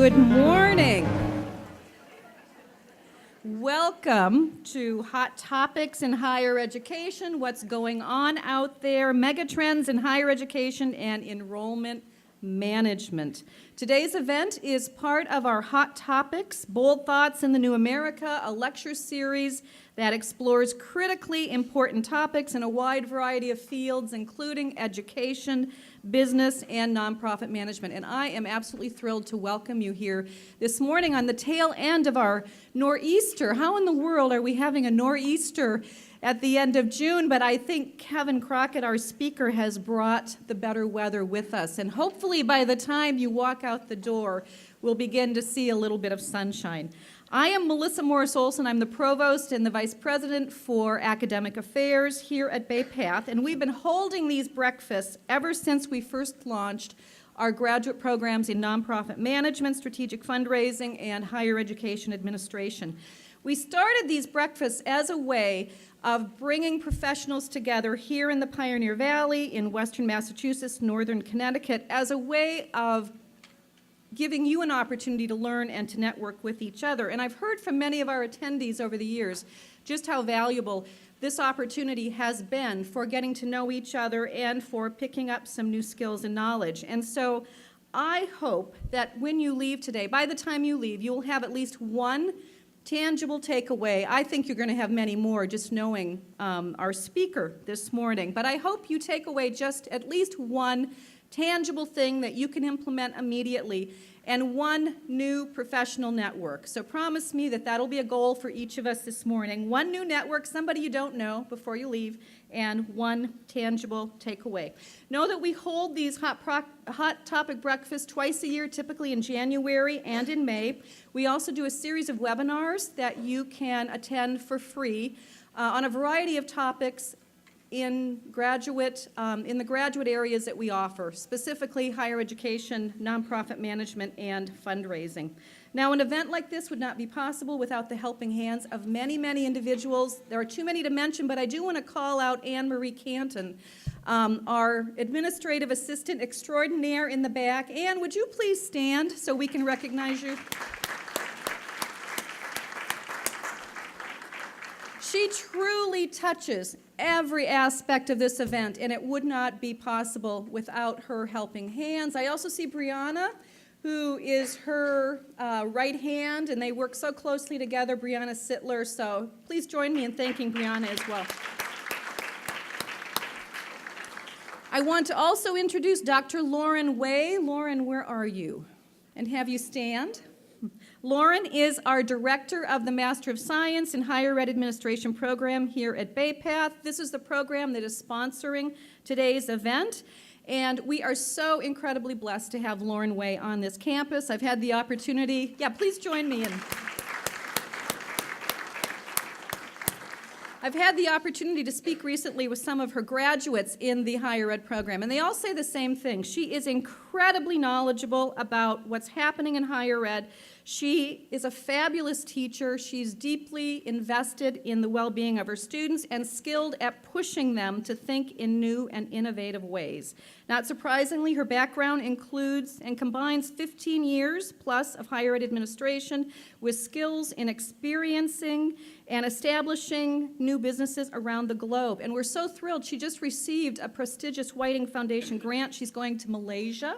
Good morning. Welcome to Hot Topics in Higher Education, what's going on out there, megatrends in higher education and enrollment management. Today's event is part of our Hot Topics, Bold Thoughts in the New America, a lecture series that explores critically important topics in a wide variety of fields, including education, business, and nonprofit management. And I am absolutely thrilled to welcome you here this morning on the tail end of our nor'easter. How in the world are we having a nor'easter at the end of June? But I think Kevin Crockett, our speaker, has brought the better weather with us. And hopefully by the time you walk out the door, we'll begin to see a little bit of sunshine. I am Melissa Morris-Olson. I'm the provost and the vice president for academic affairs here at Bay Path, and we've been holding these breakfasts ever since we first launched our graduate programs in nonprofit management, strategic fundraising, and higher education administration. We started these breakfasts as a way of bringing professionals together here in the Pioneer Valley, in western Massachusetts, northern Connecticut, as a way of giving you an opportunity to learn and to network with each other. And I've heard from many of our attendees over the years just how valuable this opportunity has been for getting to know each other and for picking up some new skills and knowledge. And so I hope that when you leave today, by the time you leave, you'll have at least one tangible takeaway. I think you're going to have many more just knowing our speaker this morning. But I hope you take away just at least one tangible thing that you can implement immediately, and one new professional network. So promise me that that'll be a goal for each of us this morning. One new network, somebody you don't know before you leave, and one tangible takeaway. Know that we hold these hot topic breakfasts twice a year, typically in January and in May. We also do a series of webinars that you can attend for free on a variety of topics in the graduate areas that we offer, specifically higher education, nonprofit management, and fundraising. Now, an event like this would not be possible without the helping hands of many, many individuals. There are too many to mention, but I do want to call out Anne Marie Canton, our administrative assistant extraordinaire in the back. Anne, would you please stand so we can recognize you? She truly touches every aspect of this event, and it would not be possible without her helping hands. I also see Brianna, who is her right hand, and they work so closely together, Brianna Sittler, so please join me in thanking Brianna as well. I want to also introduce Dr. Lauren Way. Lauren, where are you? And have you stand. Lauren is our director of the Master of Science in Higher Ed Administration program here at Bay Path. This is the program that is sponsoring today's event, and we are so incredibly blessed to have Lauren Way on this campus. I've had the opportunity, please join me in. I've had the opportunity to speak recently with some of her graduates in the higher ed program, and they all say the same thing. She is incredibly knowledgeable about what's happening in higher ed. She is a fabulous teacher. She's deeply invested in the well-being of her students and skilled at pushing them to think in new and innovative ways. Not surprisingly, her background includes and combines 15 years plus of higher ed administration with skills in experiencing and establishing new businesses around the globe. And we're so thrilled. She just received a prestigious Whiting Foundation grant. She's going to Malaysia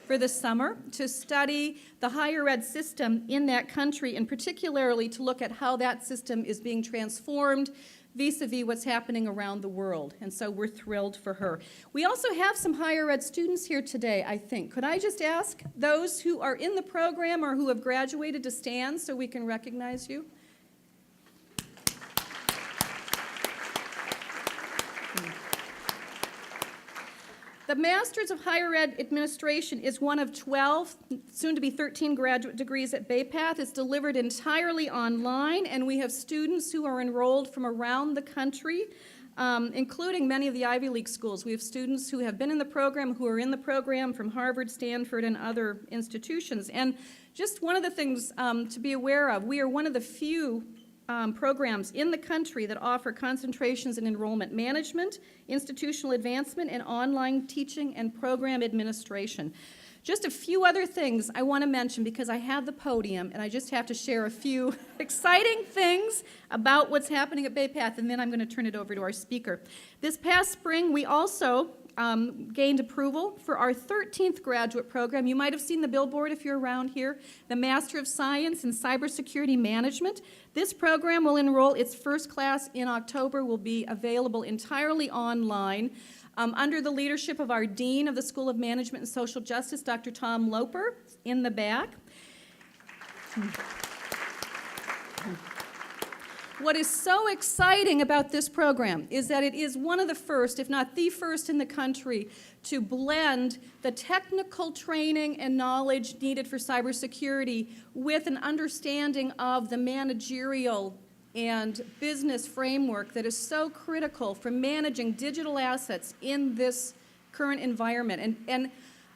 for the summer to study the higher ed system in that country, and particularly to look at how that system is being transformed vis-a-vis what's happening around the world. And so we're thrilled for her. We also have some higher ed students here today, I think. Could I just ask those who are in the program or who have graduated to stand so we can recognize you? The Masters of Higher Ed Administration is one of 12, soon to be 13 graduate degrees at Bay Path. It's delivered entirely online, and we have students who are enrolled from around the country, including many of the Ivy League schools. We have students who have been in the program, who are in the program from Harvard, Stanford, and other institutions. And just one of the things to be aware of, we are one of the few programs in the country that offer concentrations in enrollment management, institutional advancement, and online teaching and program administration. Just a few other things I want to mention because I have the podium and I just have to share a few exciting things about what's happening at Bay Path, and then I'm going to turn it over to our speaker. This past spring, we also gained approval for our 13th graduate program. You might have seen the billboard if you're around here, the Master of Science in Cybersecurity Management. This program will enroll its first class in October, will be available entirely online. Under the leadership of our Dean of the School of Management and Social Justice, Dr. Tom Loper, in the back. What is so exciting about this program is that it is one of the first, if not the first in the country, to blend the technical training and knowledge needed for cybersecurity with an understanding of the managerial and business framework that is so critical for managing digital assets in this current environment. And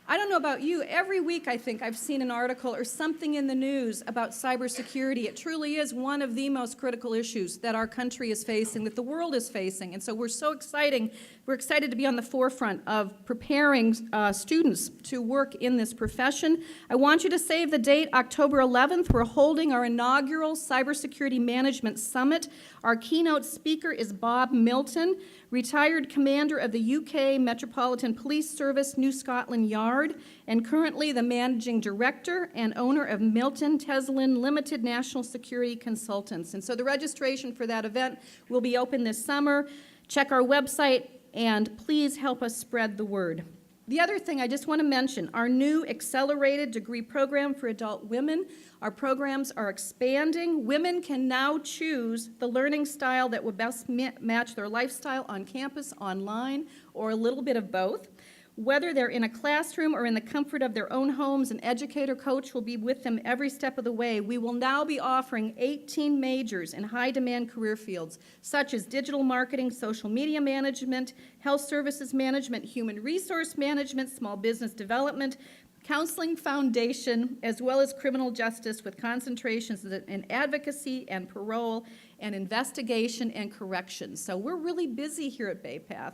I don't know about you, every week I think I've seen an article or something in the news about cybersecurity. It truly is one of the most critical issues that our country is facing, that the world is facing. And so we're excited to be on the forefront of preparing students to work in this profession. I want you to save the date, October 11th. We're holding our inaugural Cybersecurity Management Summit. Our keynote speaker is Bob Milton, retired commander of the UK Metropolitan Police Service, New Scotland Yard, and currently the managing director and owner of Milton Teslin Limited National Security Consultants. And so the registration for that event will be open this summer. Check our website, and please help us spread the word. The other thing I just want to mention, our new accelerated degree program for adult women. Our programs are expanding. Women can now choose the learning style that would best match their lifestyle on campus, online, or a little bit of both. Whether they're in a classroom or in the comfort of their own homes, an educator coach will be with them every step of the way. We will now be offering 18 majors in high-demand career fields, such as digital marketing, social media management, health services management, human resource management, small business development, counseling foundation, as well as criminal justice with concentrations in advocacy and parole and investigation and corrections. So we're really busy here at Bay Path,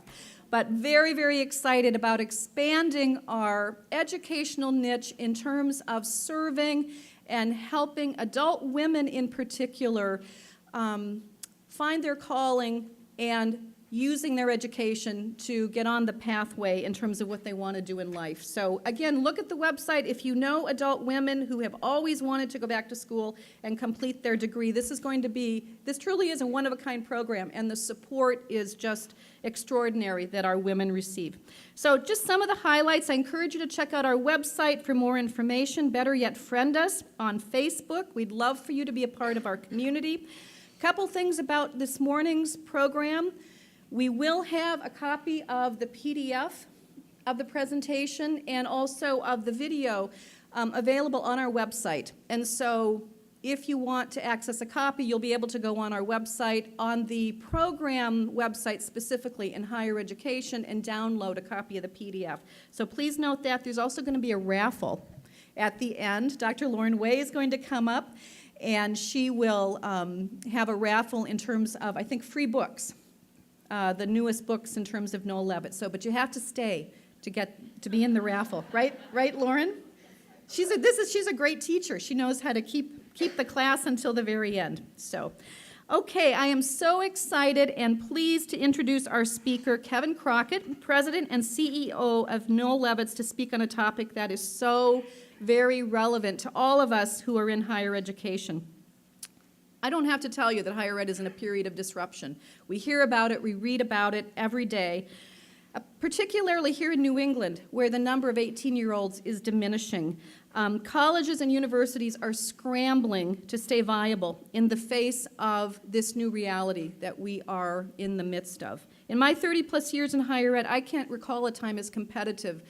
but very, very excited about expanding our educational niche in terms of serving and helping adult women in particular find their calling and using their education to get on the pathway in terms of what they want to do in life. So again, look at the website. If you know adult women who have always wanted to go back to school and complete their degree, this truly is a one-of-a-kind program, and the support is just extraordinary that our women receive. So just some of the highlights. I encourage you to check out our website for more information. Better yet, friend us on Facebook. We'd love for you to be a part of our community. A couple things about this morning's program. We will have a copy of the PDF of the presentation and also of the video available on our website. And so if you want to access a copy, you'll be able to go on our website, on the program website specifically in higher education, and download a copy of the PDF. So please note that. There's also going to be a raffle at the end. Dr. Lauren Way is going to come up, and she will have a raffle in terms of, I think, free books. The newest books in terms of Noel-Levitz. So, but you have to stay to be in the raffle, right? Right, Lauren? She's a great teacher. She knows how to keep the class until the very end. So, okay, I am so excited and pleased to introduce our speaker, Kevin Crockett, President and CEO of Noel-Levitz, to speak on a topic that is so very relevant to all of us who are in higher education. I don't have to tell you that higher ed is in a period of disruption. We hear about it, we read about it every day, particularly here in New England, where the number of 18-year-olds is diminishing. Colleges and universities are scrambling to stay viable in the face of this new reality that we are in the midst of. In my 30-plus years in higher ed, I can't recall a time as competitive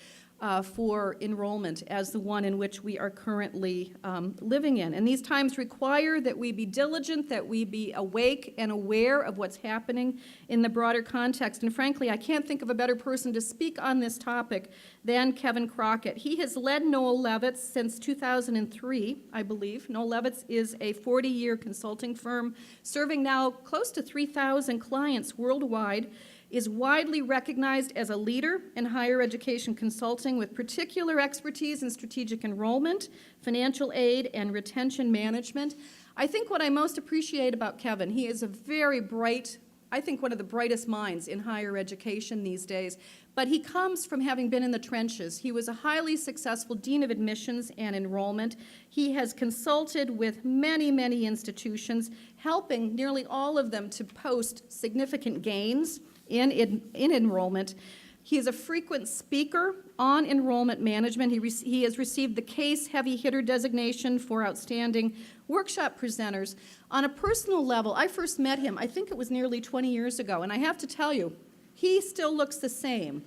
for enrollment as the one in which we are currently living in. And these times require that we be diligent, that we be awake and aware of what's happening in the broader context. And frankly, I can't think of a better person to speak on this topic than Kevin Crockett. He has led Noel-Levitz since 2003, I believe. Noel-Levitz is a 40-year consulting firm serving now close to 3,000 clients worldwide. is widely recognized as a leader in higher education consulting with particular expertise in strategic enrollment, financial aid, and retention management. I think what I most appreciate about Kevin, he is a very bright, I think one of the brightest minds in higher education these days, but he comes from having been in the trenches. He was a highly successful dean of admissions and enrollment. He has consulted with many, many institutions, helping nearly all of them to post significant gains in enrollment. He is a frequent speaker on enrollment management. He has received the CASE Heavy Hitter designation for outstanding workshop presenters. On a personal level, I first met him, I think it was nearly 20 years ago, and I have to tell you, he still looks the same.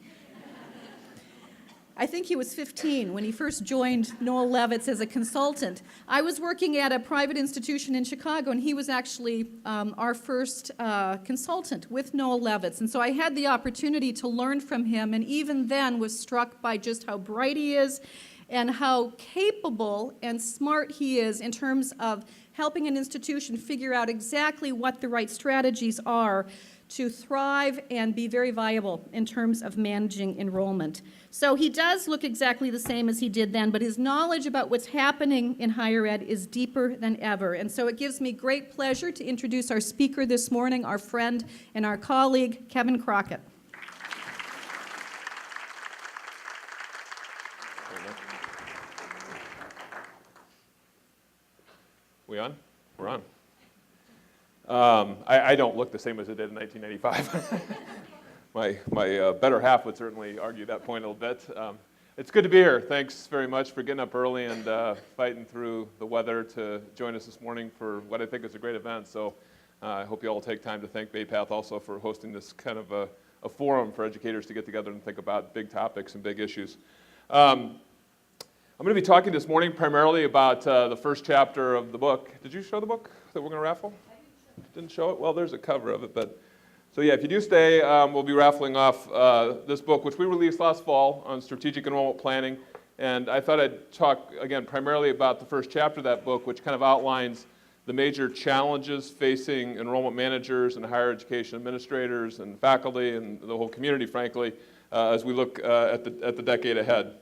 I think he was 15 when he first joined Noel-Levitz as a consultant. I was working at a private institution in Chicago, and he was actually our first consultant with Noel-Levitz. And so I had the opportunity to learn from him, and even then was struck by just how bright he is and how capable and smart he is in terms of helping an institution figure out exactly what the right strategies are to thrive and be very viable in terms of managing enrollment. So he does look exactly the same as he did then, but his knowledge about what's happening in higher ed is deeper than ever. And so it gives me great pleasure to introduce our speaker this morning, our friend and our colleague, Kevin Crockett. We on? We're on. I don't look the same as I did in 1995. my better half would certainly argue that point a little bit. It's good to be here. Thanks very much for getting up early and fighting through the weather to join us this morning for what I think is a great event. So I hope you all take time to thank BayPath also for hosting this kind of a forum for educators to get together and think about big topics and big issues. I'm going to be talking this morning primarily about the first chapter of the book. Did you show the book that we're going to raffle? Didn't show it? Well, there's a cover of it. But so yeah, if you do stay, we'll be raffling off this book, which we released last fall on strategic enrollment planning. And I thought I'd talk, again, primarily about the first chapter of that book, which kind of outlines the major challenges facing enrollment managers and higher education administrators and faculty and the whole community, frankly, as we look at the decade ahead.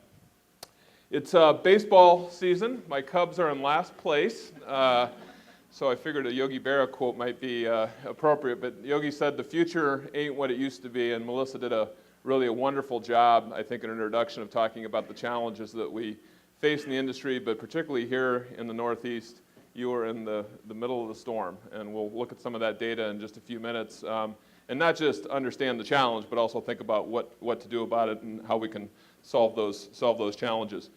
It's baseball season. My Cubs are in last place, so I figured a Yogi Berra quote might be appropriate. But Yogi said, "The future ain't what it used to be," and Melissa did really a wonderful job, I think, in an introduction of talking about the challenges that we face in the industry, but particularly here in the Northeast. You are in the middle of the storm, and we'll look at some of that data in just a few minutes, and not just understand the challenge, but also think about what to do about it and how we can solve those challenges.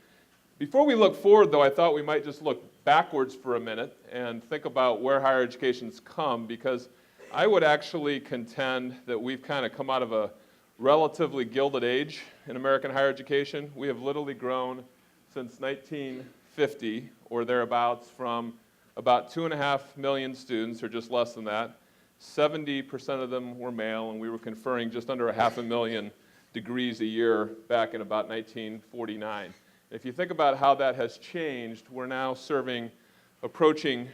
Before we look forward, though, I thought we might just look backwards for a minute and think about where higher education's come, because I would actually contend that we've kind of come out of a relatively gilded age in American higher education. We have literally grown since 1950 or thereabouts from about 2.5 million students, or just less than that. 70% of them were male, and we were conferring just under 500,000 degrees a year back in about 1949. If you think about how that has changed, we're now approaching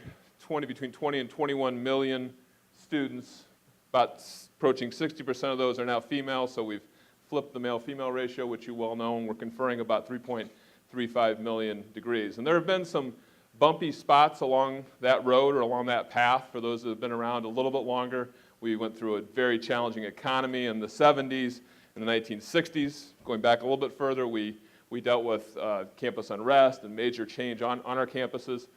between 20 and 21 million students. About approaching 60% of those are now female, so we've flipped the male-female ratio, which you well know, and we're conferring about 3.35 million degrees. And there have been some bumpy spots along that road or along that path for those that have been around a little bit longer. We went through a very challenging economy in the 70s. In the 1960s, going back a little bit further, we dealt with campus unrest and major change on our campuses.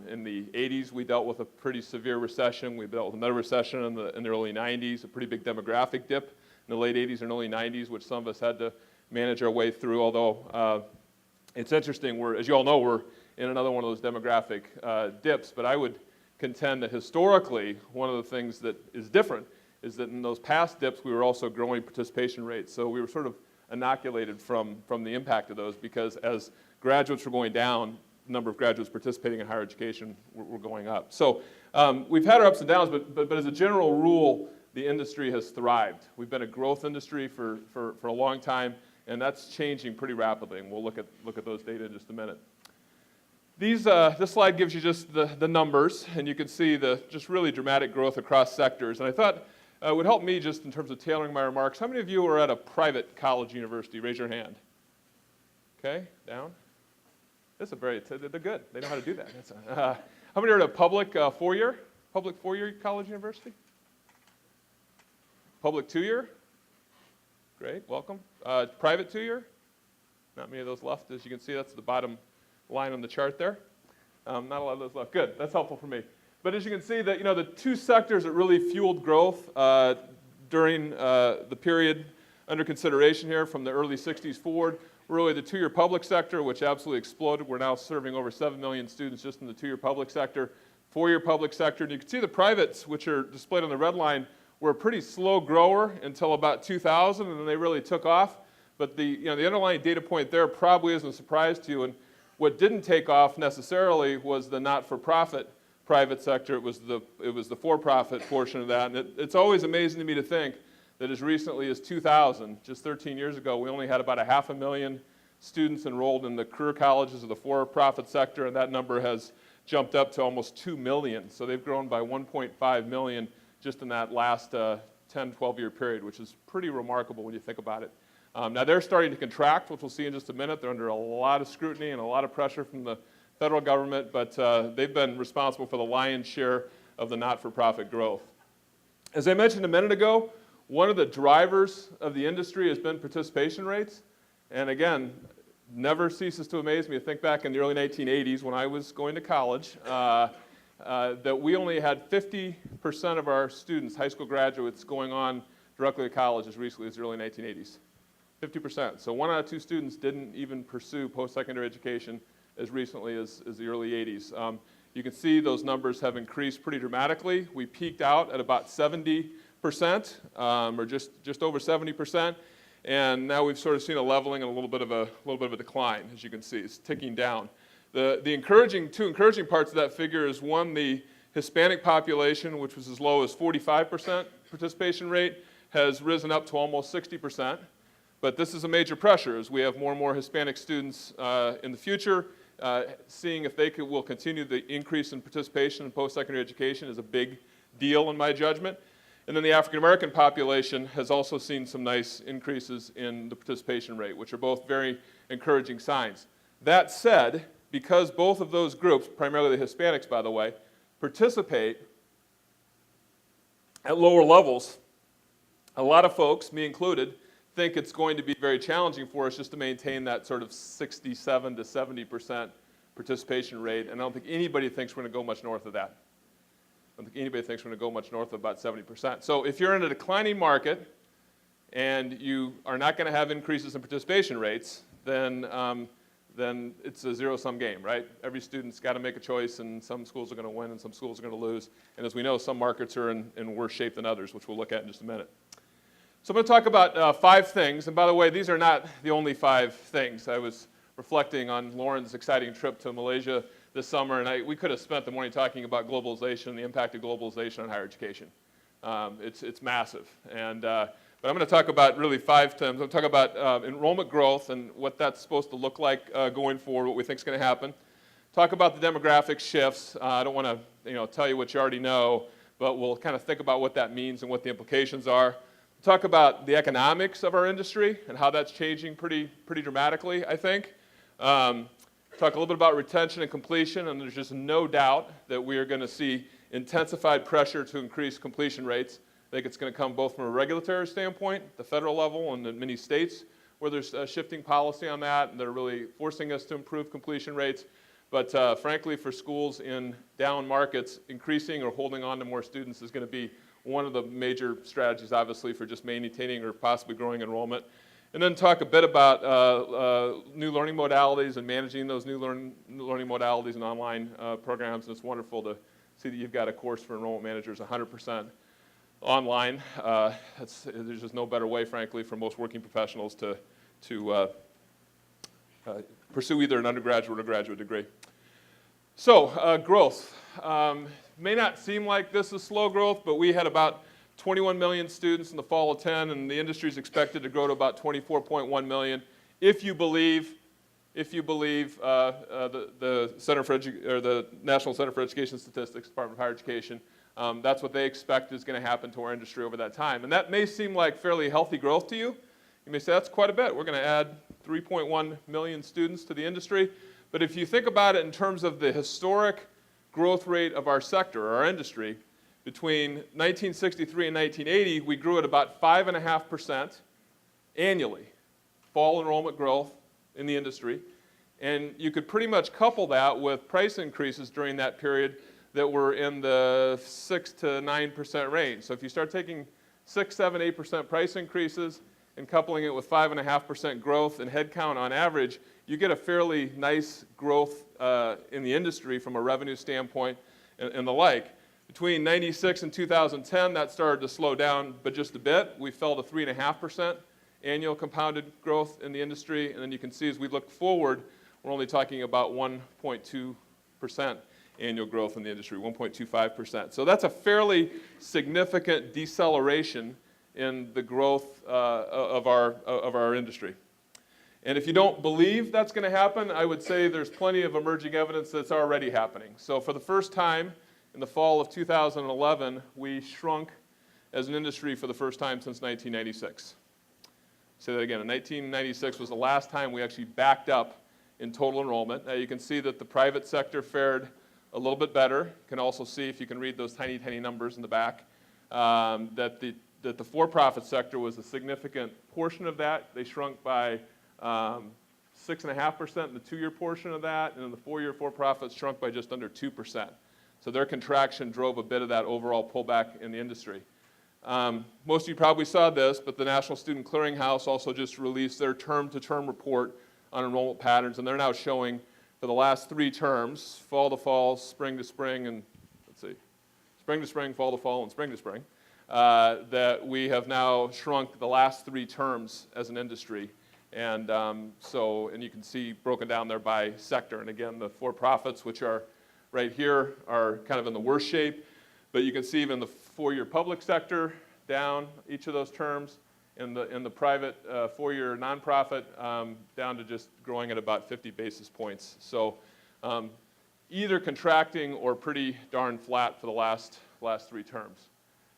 In the 80s, we dealt with a pretty severe recession. We dealt with another recession in the early 90s, a pretty big demographic dip in the late 80s and early 90s, which some of us had to manage our way through, although it's interesting. As you all know, we're in another one of those demographic dips, but I would contend that historically, one of the things that is different is that in those past dips, we were also growing participation rates. So we were sort of inoculated from the impact of those, because as graduates were going down, the number of graduates participating in higher education were going up. So we've had our ups and downs, but as a general rule, the industry has thrived. We've been a growth industry for a long time, and that's changing pretty rapidly, and we'll look at those data in just a minute. This slide gives you just the numbers, and you can see the just really dramatic growth across sectors. And I thought would help me just in terms of tailoring my remarks. How many of you are at a private college university? Raise your hand. Okay, down. They're good. They know how to do that. How many are at a public four-year college university? Public two-year? Great, welcome. Private two-year? Not many of those left. As you can see, that's the bottom line on the chart there. Not a lot of those left. Good, that's helpful for me. But as you can see, that the two sectors that really fueled growth during the period under consideration here from the early 60s forward were really the two-year public sector, which absolutely exploded. We're now serving over 7 million students just in the two-year public sector. Four-year public sector, and you can see the privates, which are displayed on the red line, were a pretty slow grower until about 2000, and then they really took off. But the underlying data point there probably isn't a surprise to you. And what didn't take off necessarily was the not-for-profit private sector. It was the for-profit portion of that. And it's always amazing to me to think that as recently as 2000, just 13 years ago, we only had about 500,000 students enrolled in the career colleges of the for-profit sector, and that number has jumped up to almost 2 million. So they've grown by 1.5 million just in that last 10, 12-year period, which is pretty remarkable when you think about it. Now they're starting to contract, which we'll see in just a minute. They're under a lot of scrutiny and a lot of pressure from the federal government, but they've been responsible for the lion's share of the not-for-profit growth. As I mentioned a minute ago, one of the drivers of the industry has been participation rates. And again, never ceases to amaze me to think back in the early 1980s when I was going to college, that we only had 50% of our students, high school graduates, going on directly to college as recently as the early 1980s. 50%. So 1 out of 2 students didn't even pursue post-secondary education as recently as the early 80s. You can see those numbers have increased pretty dramatically. We peaked out at about 70%, or just over 70%, and now we've sort of seen a leveling and a little bit of a decline, as you can see. It's ticking down. The two encouraging parts of that figure is, one, the Hispanic population, which was as low as 45% participation rate, has risen up to almost 60%. But this is a major pressure as we have more and more Hispanic students in the future. Seeing if they will continue the increase in participation in post-secondary education is a big deal in my judgment. And then the African American population has also seen some nice increases in the participation rate, which are both very encouraging signs. That said, because both of those groups, primarily the Hispanics by the way, participate at lower levels, a lot of folks, me included, think it's going to be very challenging for us just to maintain that sort of 67 to 70% participation rate, and I don't think anybody thinks we're going to go much north of that. I don't think anybody thinks we're going to go much north of about 70%. So if you're in a declining market and you are not going to have increases in participation rates, then it's a zero-sum game, right? Every student's got to make a choice, and some schools are going to win and some schools are going to lose. And as we know, some markets are in worse shape than others, which we'll look at in just a minute. So I'm going to talk about 5 things. And by the way, these are not the only 5 things. I was reflecting on Lauren's exciting trip to Malaysia this summer, and we could have spent the morning talking about globalization, the impact of globalization on higher education. It's massive. But I'm going to talk about really 5 things. I'm going to talk about enrollment growth and what that's supposed to look like going forward, what we think is going to happen. Talk about the demographic shifts. I don't want to tell you what you already know, but we'll kind of think about what that means and what the implications are. Talk about the economics of our industry and how that's changing pretty dramatically, I think. Talk a little bit about retention and completion, and there's just no doubt that we are going to see intensified pressure to increase completion rates. I think it's going to come both from a regulatory standpoint, the federal level, and in many states where there's shifting policy on that, and they're really forcing us to improve completion rates. But frankly, for schools in down markets, increasing or holding on to more students is going to be one of the major strategies, obviously, for just maintaining or possibly growing enrollment. And then talk a bit about new learning modalities and managing those new learning modalities and online programs. And it's wonderful to see that you've got a course for enrollment managers 100% online. There's just no better way, frankly, for most working professionals to pursue either an undergraduate or graduate degree. So, growth. May not seem like this is slow growth, but we had about 21 million students in the fall of 10, and the industry is expected to grow to about 24.1 million. If you believe the Center for the National Center for Education Statistics, Department of Higher Education, That's what they expect is going to happen to our industry over that time. And that may seem like fairly healthy growth to you. You may say, that's quite a bit. We're going to add 3.1 million students to the industry. But if you think about it in terms of the historic growth rate of our sector, or our industry, between 1963 and 1980, we grew at about 5.5% annually, fall enrollment growth in the industry. And you could pretty much couple that with price increases during that period that were in the 6 to 9% range. So if you start taking 6, 7, 8% price increases and coupling it with 5.5% growth in headcount on average, you get a fairly nice growth in the industry from a revenue standpoint and the like. Between 96 and 2010, that started to slow down, but just a bit. We fell to 3.5% annual compounded growth in the industry. And then you can see as we look forward, we're only talking about 1.2% annual growth in the industry, 1.25%. So that's a fairly significant deceleration in the growth of our industry. And if you don't believe that's going to happen, I would say there's plenty of emerging evidence that's already happening. So for the first time in the fall of 2011, we shrunk as an industry for the first time since 1996. Say that again. In 1996 was the last time we actually backed up in total enrollment. Now you can see that the private sector fared a little bit better. You can also see, if you can read those tiny, tiny numbers in the back, that the for-profit sector was a significant portion of that. They shrunk by 6.5% in the 2-year portion of that, and in the 4-year for-profits shrunk by just under 2%. So their contraction drove a bit of that overall pullback in the industry. Most of you probably saw this, but the National Student Clearinghouse also just released their term-to-term report on enrollment patterns, and they're now showing for the last 3 terms, fall to fall, spring to spring, and spring to spring, fall to fall, and spring to spring, that we have now shrunk the last 3 terms as an industry. And and you can see broken down there by sector. And again, the for-profits, which are right here, are kind of in the worst shape. But you can see even the 4-year public sector down each of those terms, and the private 4-year nonprofit down to just growing at about 50 basis points. So either contracting or pretty darn flat for the last 3 terms.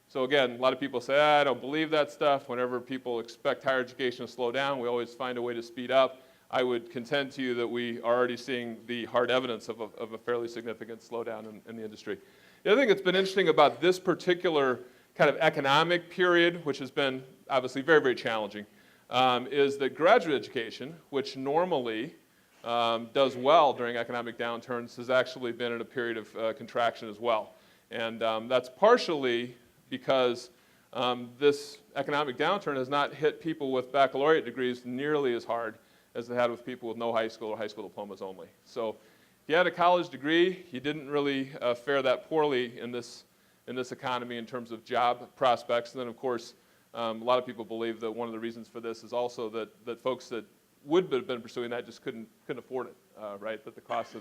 So again, a lot of people say, I don't believe that stuff. Whenever people expect higher education to slow down, we always find a way to speed up. I would contend to you that we are already seeing the hard evidence of a fairly significant slowdown in the industry. The other thing that's been interesting about this particular kind of economic period, which has been obviously very, very challenging, is that graduate education, which normally does well during economic downturns, has actually been in a period of contraction as well. And that's partially because this economic downturn has not hit people with baccalaureate degrees nearly as hard as it had with people with no high school or high school diplomas only. So if you had a college degree, you didn't really fare that poorly in this economy in terms of job prospects. And then, of course, a lot of people believe that one of the reasons for this is also that folks that would have been pursuing that just couldn't afford it, right? That the costs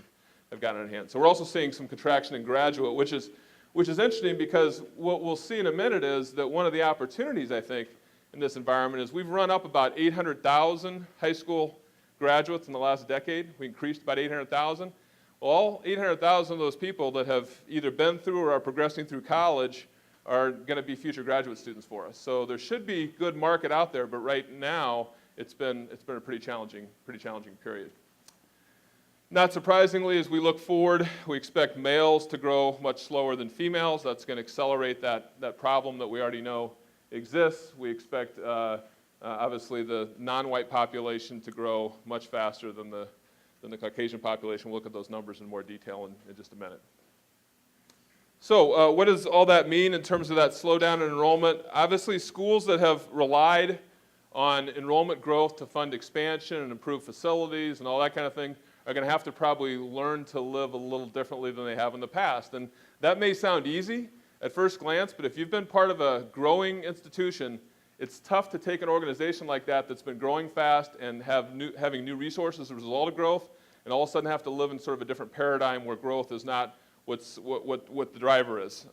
have gotten out of hand. So we're also seeing some contraction in graduate, which is interesting because what we'll see in a minute is that one of the opportunities, I think, in this environment is we've run up about 800,000 high school graduates in the last decade. We increased about 800,000. Well, all 800,000 of those people that have either been through or are progressing through college are going to be future graduate students for us. So there should be good market out there, but right now it's been a pretty challenging period. Not surprisingly, as we look forward, we expect males to grow much slower than females. That's going to accelerate that problem that we already know exists. We expect, obviously, the non-white population to grow much faster than the Caucasian population. We'll look at those numbers in more detail in just a minute. So what does all that mean in terms of that slowdown in enrollment? Obviously, schools that have relied on enrollment growth to fund expansion and improve facilities and all that kind of thing are going to have to probably learn to live a little differently than they have in the past. And that may sound easy at first glance, but if you've been part of a growing institution, it's tough to take an organization like that that's been growing fast and having new resources as a result of growth, and all of a sudden have to live in sort of a different paradigm where growth is not what the driver is.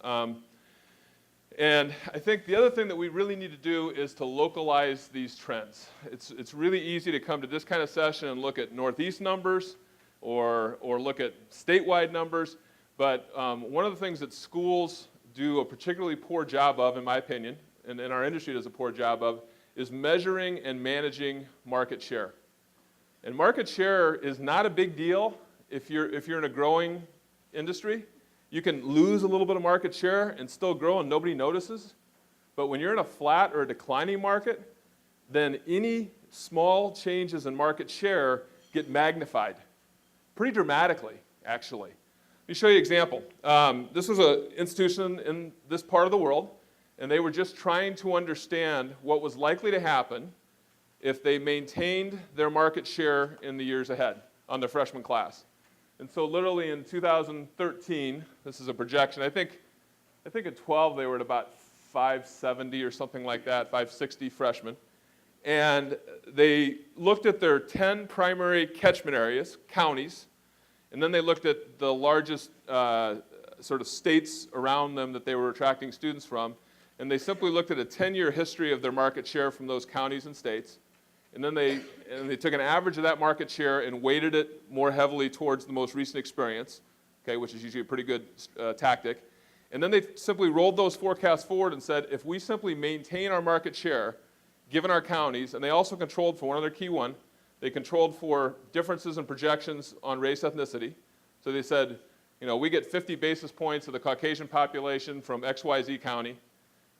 And I think the other thing that we really need to do is to localize these trends. It's really easy to come to this kind of session and look at Northeast numbers or look at statewide numbers, but one of the things that schools do a particularly poor job of, in my opinion, and our industry does a poor job of, is measuring and managing market share. And market share is not a big deal if you're in a growing industry. You can lose a little bit of market share and still grow and nobody notices. But when you're in a flat or a declining market, then any small changes in market share get magnified pretty dramatically, actually. Let me show you an example. This was an institution in this part of the world, and they were just trying to understand what was likely to happen if they maintained their market share in the years ahead on their freshman class. And so literally in 2013, this is a projection, I think in 12 they were at about 570 or something like that, 560 freshmen. And they looked at their 10 primary catchment areas, counties, and then they looked at the largest sort of states around them that they were attracting students from, and they simply looked at a 10-year history of their market share from those counties and states, and then they took an average of that market share and weighted it more heavily towards the most recent experience, okay, which is usually a pretty good tactic. And then they simply rolled those forecasts forward and said, if we simply maintain our market share, given our counties, and they also controlled for one other key one, they controlled for differences in projections on race ethnicity. So they said, you know, we get 50 basis points of the Caucasian population from XYZ county,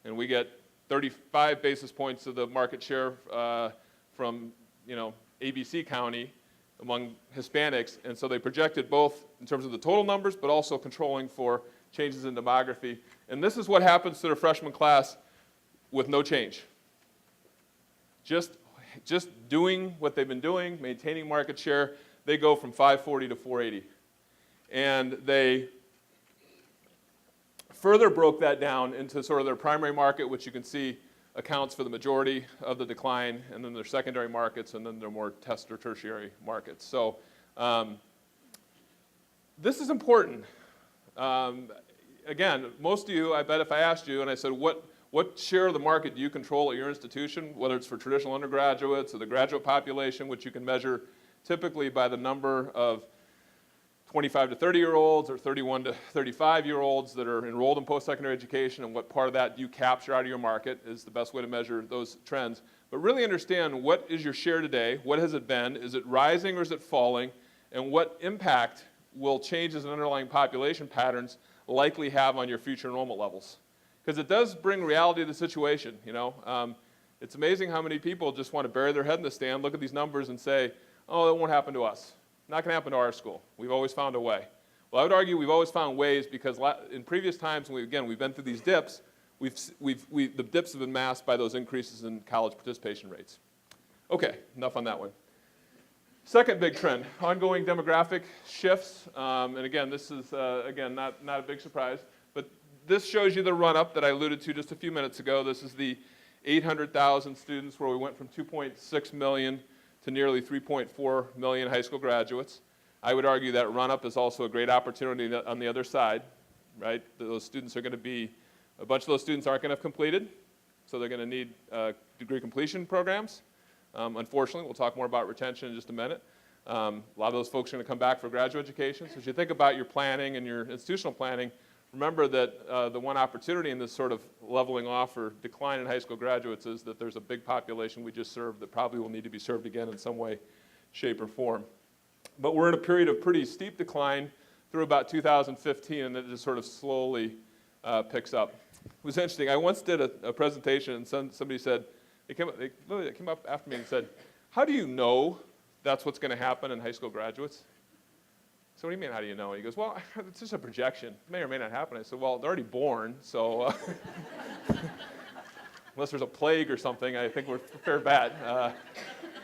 and we get 35 basis points of the market share from, you know, ABC county among Hispanics. And so they projected both in terms of the total numbers, but also controlling for changes in demography. And this is what happens to the freshman class with no change. Just doing what they've been doing, maintaining market share, they go from 540 to 480. And they further broke that down into sort of their primary market, which you can see accounts for the majority of the decline, and then their secondary markets, and then their more test or tertiary markets. So this is important. Again, most of you, I bet if I asked you and I said, what share of the market do you control at your institution, whether it's for traditional undergraduates or the graduate population, which you can measure typically by the number of 25 to 30-year-olds or 31 to 35-year-olds that are enrolled in post-secondary education, and what part of that do you capture out of your market is the best way to measure those trends. But really understand, what is your share today? What has it been? Is it rising or is it falling? And what impact will changes in underlying population patterns likely have on your future enrollment levels? Because it does bring reality to the situation, you know. It's amazing how many people just want to bury their head in the sand, look at these numbers and say, oh, that won't happen to us. Not going to happen to our school. We've always found a way. Well, I would argue we've always found ways, because in previous times, when we've been through these dips, the dips have been masked by those increases in college participation rates. Okay, enough on that one. Second big trend, ongoing demographic shifts. And again, this is, again, not a big surprise. But this shows you the run-up that I alluded to just a few minutes ago. This is the 800,000 students where we went from 2.6 million to nearly 3.4 million high school graduates. I would argue that run-up is also a great opportunity on the other side, right? Those students are going to be, a bunch of those students aren't going to have completed, so they're going to need degree completion programs. Unfortunately, we'll talk more about retention in just a minute. A lot of those folks are going to come back for graduate education. So as you think about your planning and your institutional planning, remember that the one opportunity in this sort of leveling off or decline in high school graduates is that there's a big population we just served that probably will need to be served again in some way, shape, or form. But we're in a period of pretty steep decline through about 2015, and it just sort of slowly picks up. It was interesting. I once did a presentation, and somebody said, they came up after me and said, how do you know that's what's going to happen in high school graduates? So what do you mean, how do you know? He goes, well, it's just a projection. It may or may not happen. I said, well, they're already born, so unless there's a plague or something, I think we're fair bet.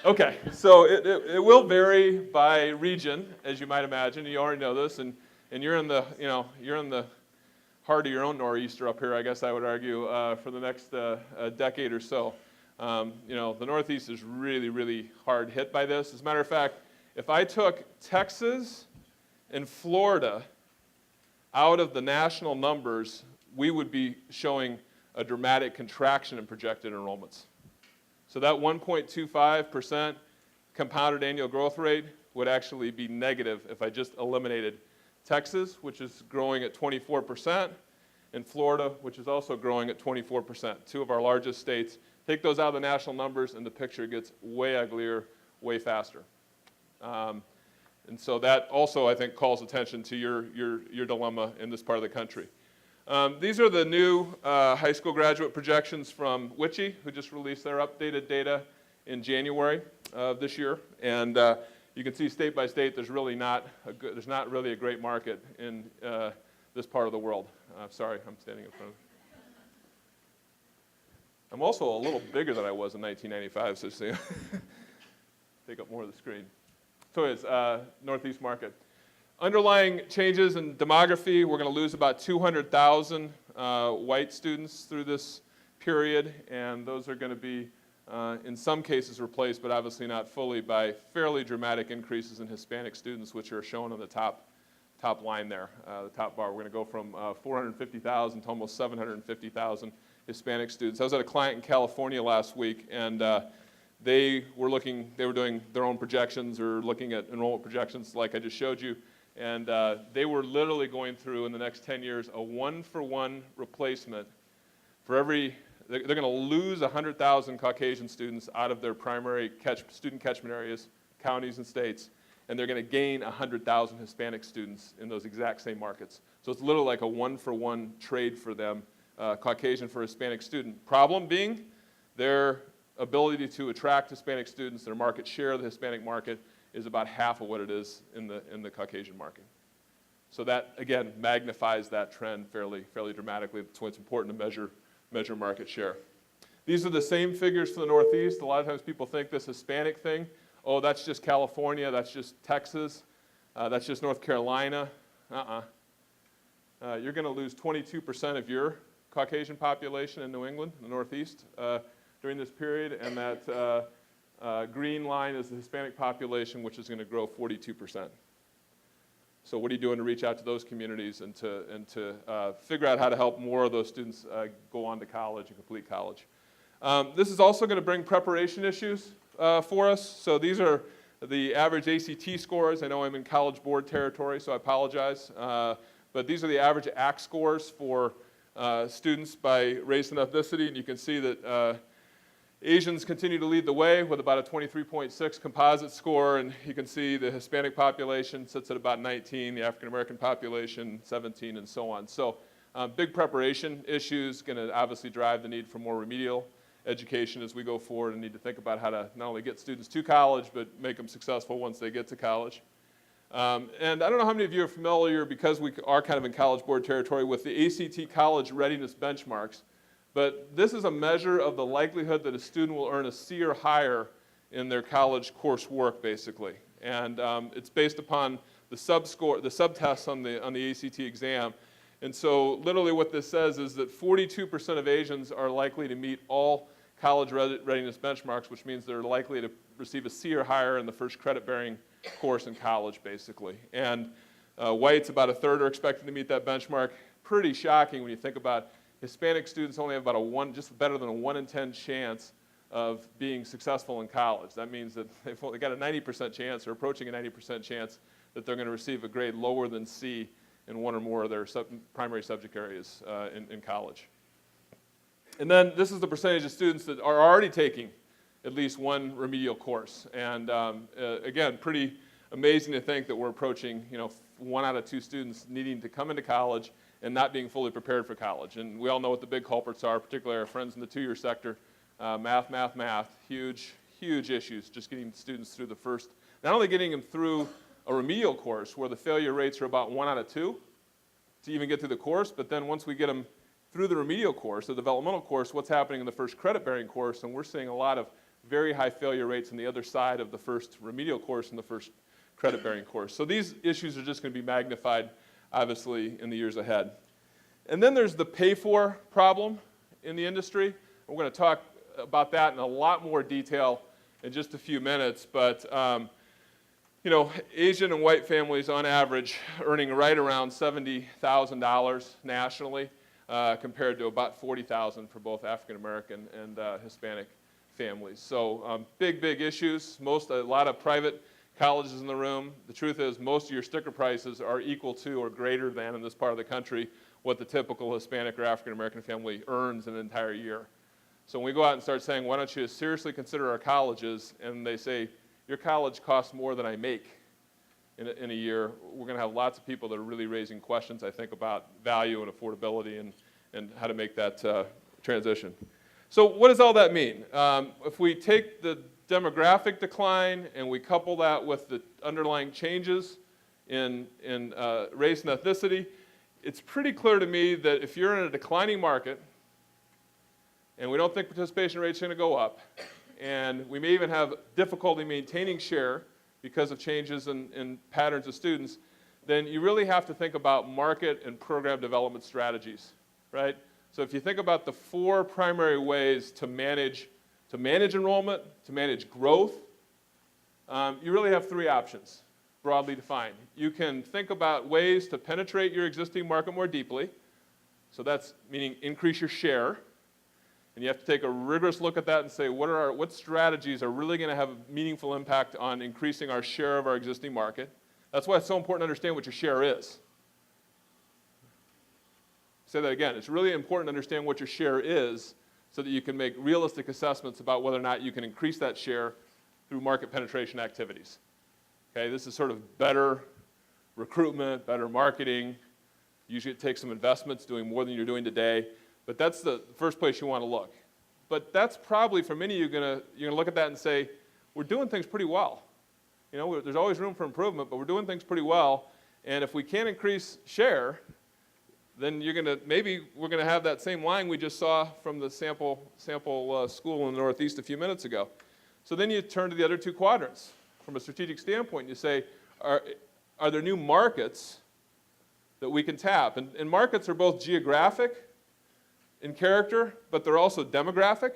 Okay, so it will vary by region, as you might imagine. You already know this, and you're in the heart of your own nor'easter up here, I guess I would argue, for the next decade or so. The Northeast is really, really hard hit by this. As a matter of fact, if I took Texas and Florida out of the national numbers, we would be showing a dramatic contraction in projected enrollments. So that 1.25% compounded annual growth rate would actually be negative if I just eliminated Texas, which is growing at 24%, and Florida, which is also growing at 24%, two of our largest states. Take those out of the national numbers, and the picture gets way uglier, way faster. And so that also, I think, calls attention to your dilemma in this part of the country. These are the new high school graduate projections from WICHE, who just released their updated data in January of this year. And you can see state by state, there's not really a great market in this part of the world. Sorry, I'm standing in front of. I'm also a little bigger than I was in 1995, so see, take up more of the screen. So it's Northeast market. Underlying changes in demography, we're going to lose about 200,000 white students through this period, and those are going to be, in some cases, replaced, but obviously not fully, by fairly dramatic increases in Hispanic students, which are shown on the top line there, the top bar. We're going to go from 450,000 to almost 750,000 Hispanic students. I was at a client in California last week, and they were doing their own projections or looking at enrollment projections like I just showed you, and they were literally going through in the next 10 years a one-for-one replacement for every. They're going to lose 100,000 Caucasian students out of their primary student catchment areas, counties and states, and they're going to gain 100,000 Hispanic students in those exact same markets. So it's literally like a one-for-one trade for them, Caucasian for Hispanic student. Problem being, their ability to attract Hispanic students, their market share of the Hispanic market is about half of what it is in the Caucasian market. So that, again, magnifies that trend fairly dramatically. That's why it's important to measure market share. These are the same figures for the Northeast. A lot of times people think this Hispanic thing, oh, that's just California, that's just Texas, that's just North Carolina. You're going to lose 22% of your Caucasian population in New England, in the Northeast, during this period, and that green line is the Hispanic population, which is going to grow 42%. So what are you doing to reach out to those communities and to figure out how to help more of those students go on to college and complete college? This is also going to bring preparation issues for us. So these are the average ACT scores. I know I'm in College Board territory, so I apologize. But these are the average ACT scores for students by race and ethnicity, and you can see that Asians continue to lead the way with about a 23.6 composite score, and you can see the Hispanic population sits at about 19, the African American population 17, and so on. So big preparation issues, going to obviously drive the need for more remedial education as we go forward and need to think about how to not only get students to college, but make them successful once they get to college. And I don't know how many of you are familiar, because we are kind of in College Board territory, with the ACT college readiness benchmarks. But this is a measure of the likelihood that a student will earn a C or higher in their college coursework, basically. And it's based upon the subtests on the ACT exam. And so literally what this says is that 42% of Asians are likely to meet all college readiness benchmarks, which means they're likely to receive a C or higher in the first credit-bearing course in college, basically. And whites, about a third, are expected to meet that benchmark. Pretty shocking when you think about Hispanic students only have about just better than a 1 in 10 chance of being successful in college. That means that they've only got a 90% chance, or approaching a 90% chance, that they're going to receive a grade lower than C in one or more of their primary subject areas in college. And then this is the percentage of students that are already taking at least one remedial course. And again, pretty amazing to think that we're approaching 1 out of 2 students needing to come into college and not being fully prepared for college. And we all know what the big culprits are, particularly our friends in the two-year sector. Math, huge issues, just getting students through the first, not only getting them through a remedial course where the failure rates are about 1 out of 2 to even get through the course, but then once we get them through the remedial course, the developmental course, what's happening in the first credit-bearing course, and we're seeing a lot of very high failure rates on the other side of the first remedial course and the first credit-bearing course. So these issues are just going to be magnified, obviously, in the years ahead. And then there's the pay-for problem in the industry. We're going to talk about that in a lot more detail in just a few minutes, but Asian and white families on average earning right around $70,000 nationally, compared to about $40,000 for both African American and Hispanic families. So big issues. A lot of private colleges in the room. The truth is most of your sticker prices are equal to or greater than, in this part of the country, what the typical Hispanic or African American family earns in an entire year. So when we go out and start saying, why don't you seriously consider our colleges, and they say, your college costs more than I make in a year, we're going to have lots of people that are really raising questions, I think, about value and affordability and how to make that transition. So what does all that mean? If we take the demographic decline and we couple that with the underlying changes in race and ethnicity, it's pretty clear to me that if you're in a declining market, and we don't think participation rates are going to go up, and we may even have difficulty maintaining share because of changes in patterns of students, then you really have to think about market and program development strategies, right? So if you think about the four primary ways to manage enrollment, to manage growth, you really have three options, broadly defined. You can think about ways to penetrate your existing market more deeply. So that's meaning increase your share. And you have to take a rigorous look at that and say, what strategies are really going to have a meaningful impact on increasing our share of our existing market? That's why it's so important to understand what your share is. Say that again. It's really important to understand what your share is so that you can make realistic assessments about whether or not you can increase that share through market penetration activities. Okay, this is sort of better recruitment, better marketing. Usually it takes some investments, doing more than you're doing today. But that's the first place you want to look. But that's probably, for many of you, you're going to look at that and say, we're doing things pretty well. You know, there's always room for improvement, but we're doing things pretty well. And if we can't increase share, then maybe we're going to have that same line we just saw from the sample school in the Northeast a few minutes ago. So then you turn to the other two quadrants. From a strategic standpoint, you say, are there new markets that we can tap? And markets are both geographic in character, but they're also demographic.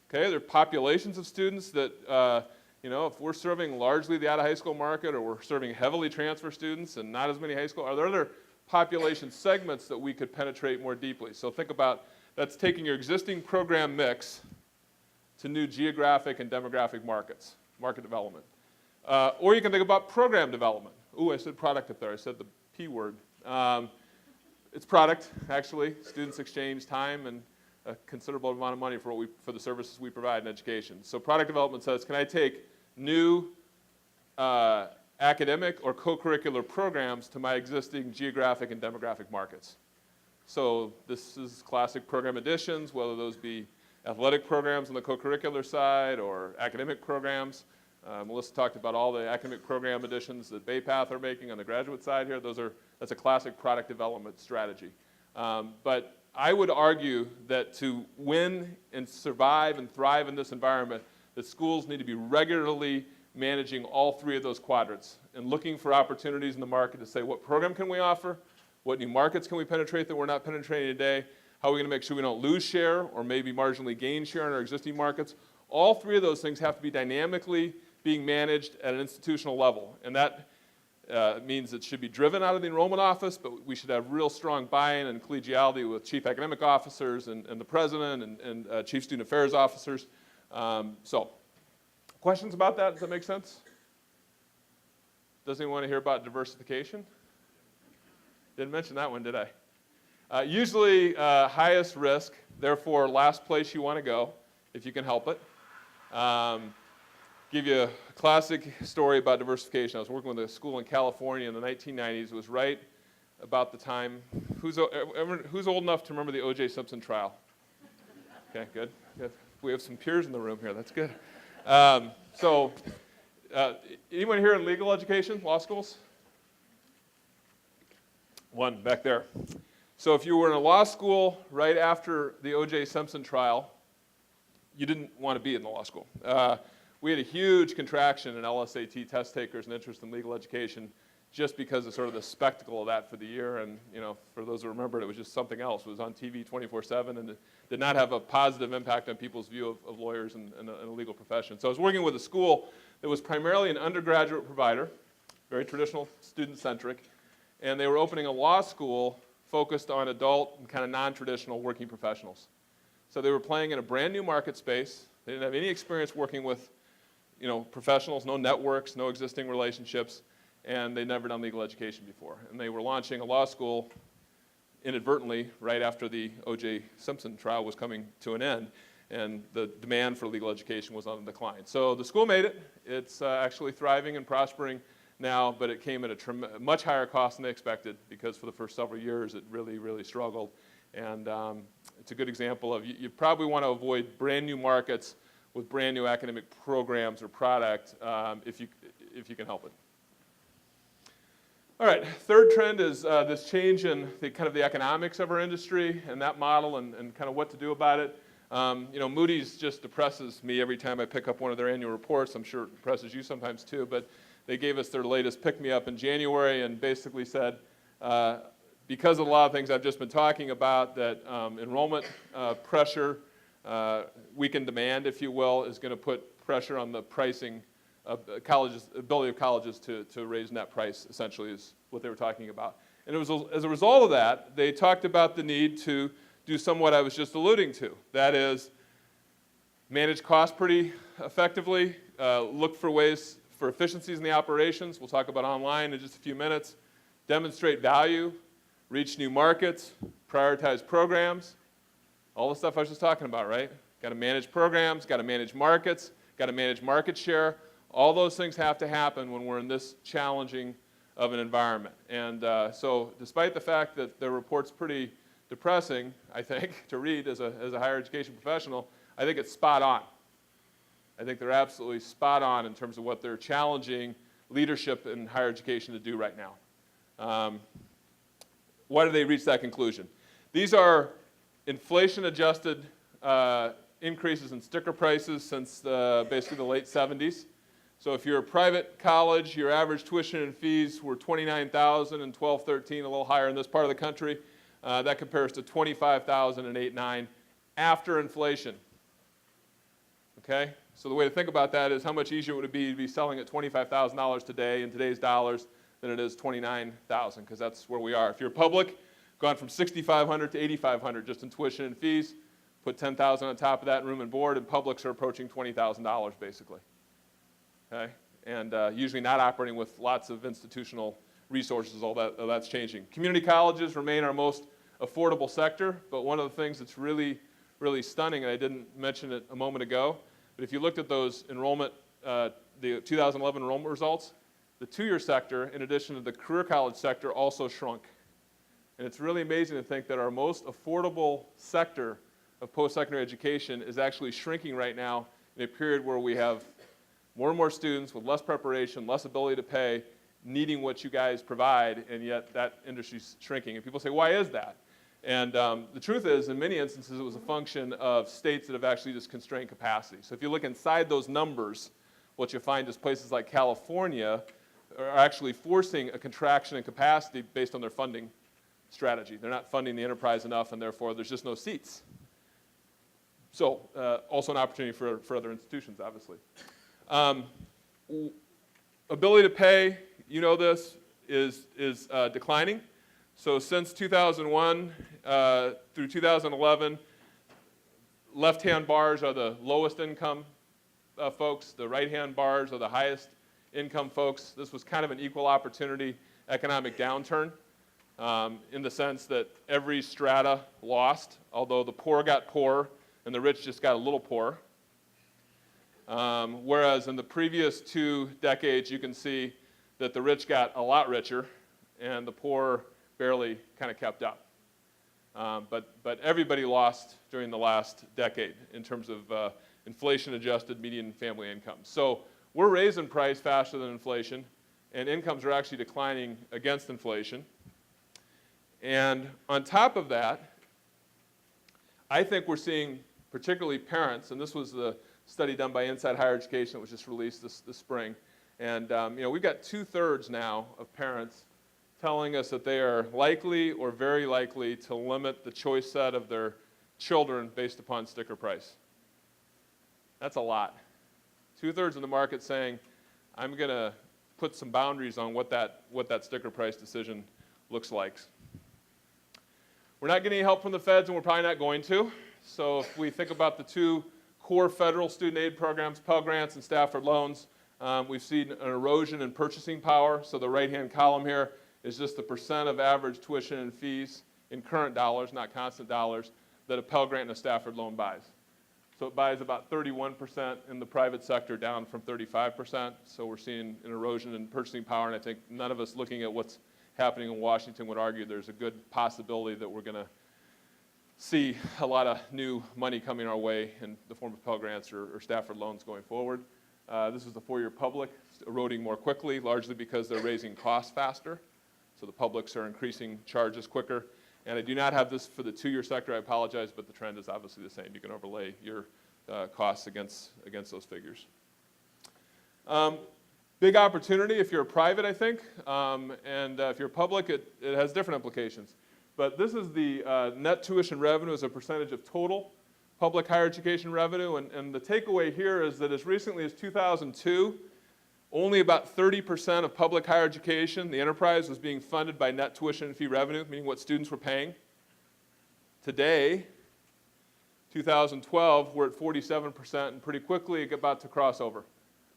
Okay, they're populations of students that, if we're serving largely the out-of-high school market, or we're serving heavily transfer students and not as many high school, are there other population segments that we could penetrate more deeply? So think about, that's taking your existing program mix to new geographic and demographic markets, market development. Or you can think about program development. Ooh, I said product up there. I said the P word. It's product, actually. Students exchange time and a considerable amount of money for the services we provide in education. So product development says, can I take new academic or co-curricular programs to my existing geographic and demographic markets? So this is classic program additions, whether those be athletic programs on the co-curricular side or academic programs. Melissa talked about all the academic program additions that BayPath are making on the graduate side here. That's a classic product development strategy. But I would argue that to win and survive and thrive in this environment, that schools need to be regularly managing all three of those quadrants and looking for opportunities in the market to say, what program can we offer? What new markets can we penetrate that we're not penetrating today? How are we going to make sure we don't lose share or maybe marginally gain share in our existing markets? All three of those things have to be dynamically being managed at an institutional level. And that means it should be driven out of the enrollment office, but we should have real strong buy-in and collegiality with chief academic officers and the president and chief student affairs officers. So, questions about that? Does that make sense? Does anyone want to hear about diversification? Didn't mention that one, did I? Usually highest risk, therefore last place you want to go, if you can help it. Give you a classic story about diversification. I was working with a school in California in the 1990s. It was right about the time, who's old enough to remember the O.J. Simpson trial? Okay, good. We have some peers in the room here, that's good. Anyone here in legal education, law schools? One back there. So if you were in a law school right after the O.J. Simpson trial, you didn't want to be in the law school. We had a huge contraction in LSAT test takers and interest in legal education just because of sort of the spectacle of that for the year. And, for those who remember it was just something else. It was on TV 24/7 and it did not have a positive impact on people's view of lawyers and the legal profession. So I was working with a school that was primarily an undergraduate provider, very traditional, student-centric, and they were opening a law school focused on adult and kind of non-traditional working professionals. So they were playing in a brand new market space. They didn't have any experience working with professionals, no networks, no existing relationships, and they'd never done legal education before. And they were launching a law school inadvertently right after the O.J. Simpson trial was coming to an end, and the demand for legal education was on the decline. So the school made it. It's actually thriving and prospering now, but it came at a much higher cost than they expected, because for the first several years it really, really struggled. And it's a good example of you probably want to avoid brand new markets with brand new academic programs or product if you can help it. All right, third trend is this change in the economics of our industry and that model and kind of what to do about it. Moody's just depresses me every time I pick up one of their annual reports. I'm sure it depresses you sometimes too, but they gave us their latest pick-me-up in January and basically said, because of a lot of things I've just been talking about, that enrollment pressure, weakened demand, if you will, is going to put pressure on the pricing of colleges, ability of colleges to raise net price, essentially, is what they were talking about. And it was as a result of that, they talked about the need to do somewhat I was just alluding to. That is, manage costs pretty effectively, look for ways for efficiencies in the operations. We'll talk about online in just a few minutes. Demonstrate value, reach new markets, prioritize programs, all the stuff I was just talking about, right? Got to manage programs, got to manage markets, got to manage market share. All those things have to happen when we're in this challenging of an environment. And so despite the fact that the report's pretty depressing, I think, to read as a higher education professional, I think it's spot on. I think they're absolutely spot on in terms of what they're challenging leadership in higher education to do right now. Why do they reach that conclusion? These are inflation-adjusted increases in sticker prices since basically the late 70s. So if you're a private college, your average tuition and fees were $29,000 in 12-13, a little higher in this part of the country. That compares to $25,000 in 8-9 after inflation. Okay? So the way to think about that is how much easier would it be to be selling at $25,000 today in today's dollars than it is $29,000, because that's where we are. If you're public, gone from $6,500 to $8,500 just in tuition and fees, put $10,000 on top of that in room and board, and publics are approaching $20,000 basically. Okay? And usually not operating with lots of institutional resources, all that's changing. Community colleges remain our most affordable sector, but one of the things that's really, really stunning, and I didn't mention it a moment ago, but if you looked at those enrollment, the 2011 enrollment results, the two-year sector, in addition to the career college sector, also shrunk. And it's really amazing to think that our most affordable sector of post-secondary education is actually shrinking right now in a period where we have more and more students with less preparation, less ability to pay, needing what you guys provide, and yet that industry's shrinking. And people say, why is that? And the truth is, in many instances, it was a function of states that have actually just constrained capacity. So if you look inside those numbers, what you find is places like California are actually forcing a contraction in capacity based on their funding strategy. They're not funding the enterprise enough, and therefore there's just no seats. So also an opportunity for other institutions, obviously. Ability to pay, you know this, is declining. So since 2001 through 2011, left-hand bars are the lowest income folks. The right-hand bars are the highest income folks. This was kind of an equal opportunity economic downturn in the sense that every strata lost, although the poor got poorer and the rich just got a little poorer. Whereas in the previous 2 decades, you can see that the rich got a lot richer and the poor barely kind of kept up. But everybody lost during the last decade in terms of inflation-adjusted median family income. So we're raising price faster than inflation, and incomes are actually declining against inflation. And on top of that, I think we're seeing particularly parents, and this was the study done by Inside Higher Education that was just released this spring. And we've got 2/3 now of parents telling us that they are likely or very likely to limit the choice set of their children based upon sticker price. That's a lot. 2/3 of the market saying, I'm going to put some boundaries on what that sticker price decision looks like. We're not getting any help from the feds, and we're probably not going to. So if we think about the 2 core federal student aid programs, Pell grants and Stafford loans, we've seen an erosion in purchasing power. So the right-hand column here is just the percent of average tuition and fees in current dollars, not constant dollars, that a Pell grant and a Stafford loan buys. So it buys about 31% in the private sector, down from 35%. So we're seeing an erosion in purchasing power, and I think none of us looking at what's happening in Washington would argue there's a good possibility that we're going to see a lot of new money coming our way in the form of Pell grants or Stafford loans going forward. This is the four-year public, eroding more quickly, largely because they're raising costs faster. So the publics are increasing charges quicker. And I do not have this for the two-year sector, I apologize, but the trend is obviously the same. You can overlay your costs against those figures. Big opportunity if you're a private, I think, and if you're public, it has different implications. But this is the net tuition revenue as a percentage of total public higher education revenue, and the takeaway here is that as recently as 2002, only about 30% of public higher education, the enterprise, was being funded by net tuition and fee revenue, meaning what students were paying. Today, 2012, we're at 47%, and pretty quickly about to cross over.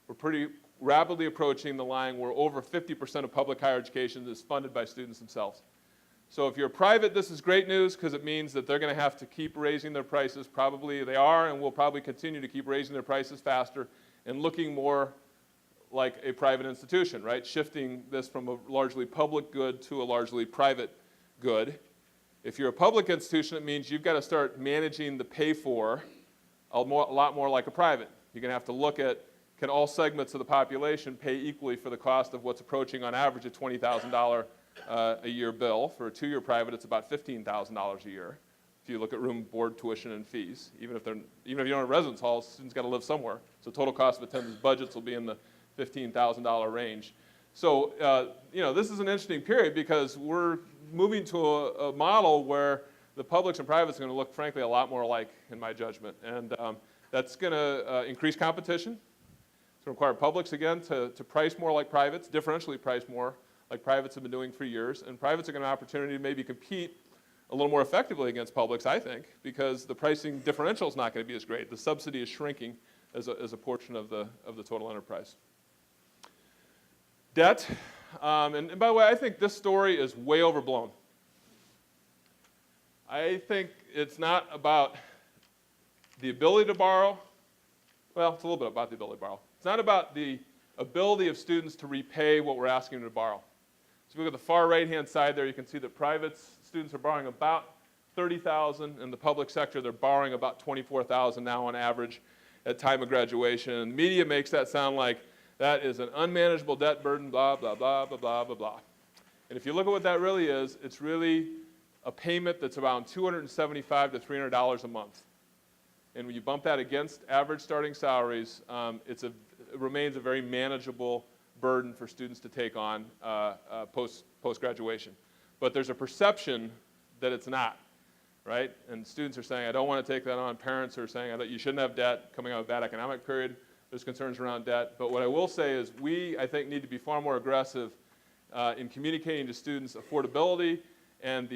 We're pretty rapidly approaching the line where over 50% of public higher education is funded by students themselves. So if you're private, this is great news because it means that they're going to have to keep raising their prices. Probably they are and will probably continue to keep raising their prices faster and looking more like a private institution, right? Shifting this from a largely public good to a largely private good. If you're a public institution, it means you've got to start managing the pay for a lot more like a private. You're going to have to look at, can all segments of the population pay equally for the cost of what's approaching on average a $20,000 a year bill? For a two-year private, it's about $15,000 a year. If you look at room, board, tuition, and fees, even if you don't have a residence hall, students got to live somewhere. So total cost of attendance budgets will be in the $15,000 range. So, this is an interesting period because we're moving to a model where the publics and privates are going to look, frankly, a lot more alike, in my judgment. And that's going to increase competition. It's going to require publics, again, to price more like privates, differentially price more like privates have been doing for years. And privates are going to have an opportunity to maybe compete a little more effectively against publics, I think, because the pricing differential is not going to be as great. The subsidy is shrinking as a portion of the total enterprise. Debt, and by the way, I think this story is way overblown. I think it's not about the ability to borrow. Well, it's a little bit about the ability to borrow. It's not about the ability of students to repay what we're asking them to borrow. So if you look at the far right-hand side there, you can see that private students are borrowing about $30,000. In the public sector, they're borrowing about $24,000 now on average at time of graduation. And the media makes that sound like that is an unmanageable debt burden, blah, blah, blah, blah, blah, blah, blah. And if you look at what that really is, it's really a payment that's around $275 to $300 a month. And when you bump that against average starting salaries, it remains a very manageable burden for students to take on post-graduation. But there's a perception that it's not, right? And students are saying, I don't want to take that on. Parents are saying, you shouldn't have debt coming out of a bad economic period. There's concerns around debt. But what I will say is we, I think, need to be far more aggressive in communicating to students affordability and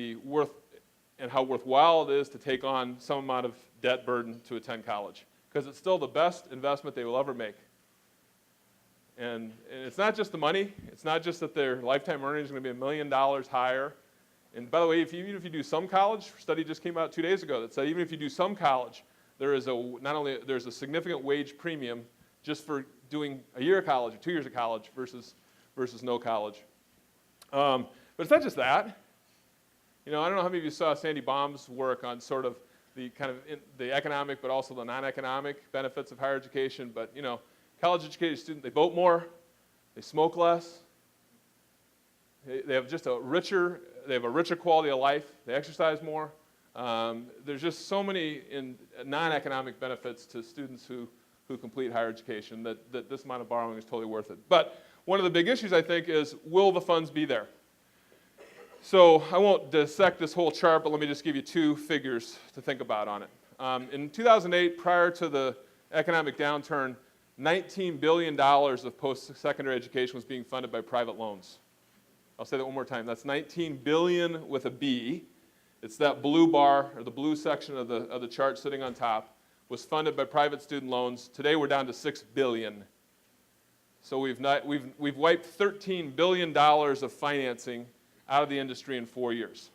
how worthwhile it is to take on some amount of debt burden to attend college. Because it's still the best investment they will ever make. And it's not just the money. It's not just that their lifetime earnings are going to be $1 million higher. And by the way, even if you do some college, a study just came out 2 days ago that said even if you do some college, there's a significant wage premium just for doing a year of college or 2 years of college versus no college. But it's not just that. I don't know how many of you saw Sandy Baum's work on sort of the the economic but also the non-economic benefits of higher education. But college educated students, they vote more, they smoke less, they have just a richer quality of life, they exercise more. There's just so many non-economic benefits to students who complete higher education that this amount of borrowing is totally worth it. But one of the big issues, I think, is will the funds be there? So I won't dissect this whole chart, but let me just give you two figures to think about on it. In 2008, prior to the economic downturn, $19 billion of post-secondary education was being funded by private loans. I'll say that one more time. That's $19 billion with a B. It's that blue bar, or the blue section of the chart sitting on top. was funded by private student loans. Today we're down to $6 billion. So we've wiped $13 billion of financing out of the industry in 4 years.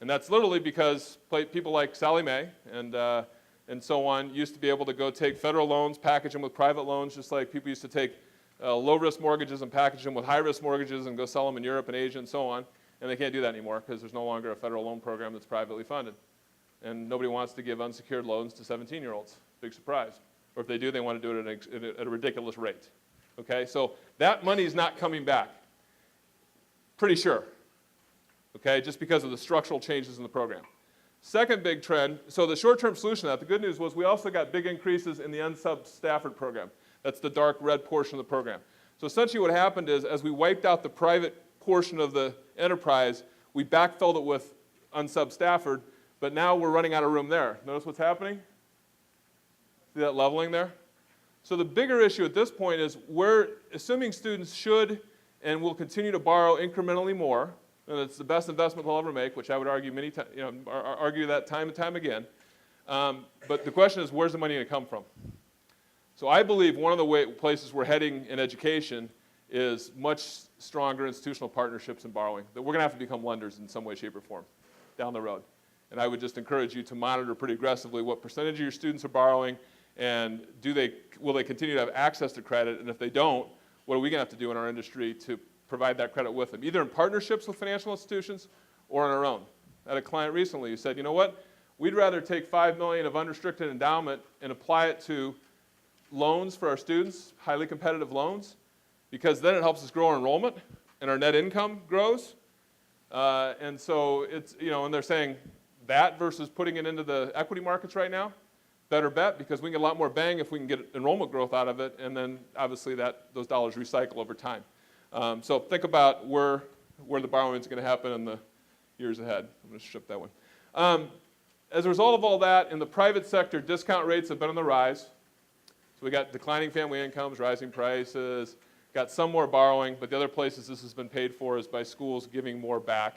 And that's literally because people like Sallie Mae and so on used to be able to go take federal loans, package them with private loans, just like people used to take low-risk mortgages and package them with high-risk mortgages and go sell them in Europe and Asia and so on. And they can't do that anymore because there's no longer a federal loan program that's privately funded. And nobody wants to give unsecured loans to 17-year-olds. Big surprise. Or if they do, they want to do it at a ridiculous rate. Okay, so that money is not coming back. Pretty sure. Okay, just because of the structural changes in the program. Second big trend, so the short-term solution to that, the good news was we also got big increases in the unsubbed Stafford program. That's the dark red portion of the program. So essentially what happened is, as we wiped out the private portion of the enterprise, we backfilled it with unsubbed Stafford, but now we're running out of room there. Notice what's happening? See that leveling there? So the bigger issue at this point is we're assuming students should and will continue to borrow incrementally more, and it's the best investment they'll ever make, which I would argue argue that time and time again. But the question is, where's the money going to come from? So I believe one of the places we're heading in education is much stronger institutional partnerships and borrowing. That we're going to have to become lenders in some way, shape, or form down the road. And I would just encourage you to monitor pretty aggressively what percentage of your students are borrowing, and will they continue to have access to credit? And if they don't, what are we going to have to do in our industry to provide that credit with them, either in partnerships with financial institutions or on our own? I had a client recently who said, you know what, we'd rather take $5 million of unrestricted endowment and apply it to loans for our students, highly competitive loans, because then it helps us grow our enrollment and our net income grows. And so it's, and they're saying that versus putting it into the equity markets right now, better bet, because we can get a lot more bang if we can get enrollment growth out of it, and then obviously those dollars recycle over time. So think about where the borrowing is going to happen in the years ahead. I'm going to shift that one. As a result of all that, in the private sector, discount rates have been on the rise. So we got declining family incomes, rising prices, got some more borrowing, but the other places this has been paid for is by schools giving more back.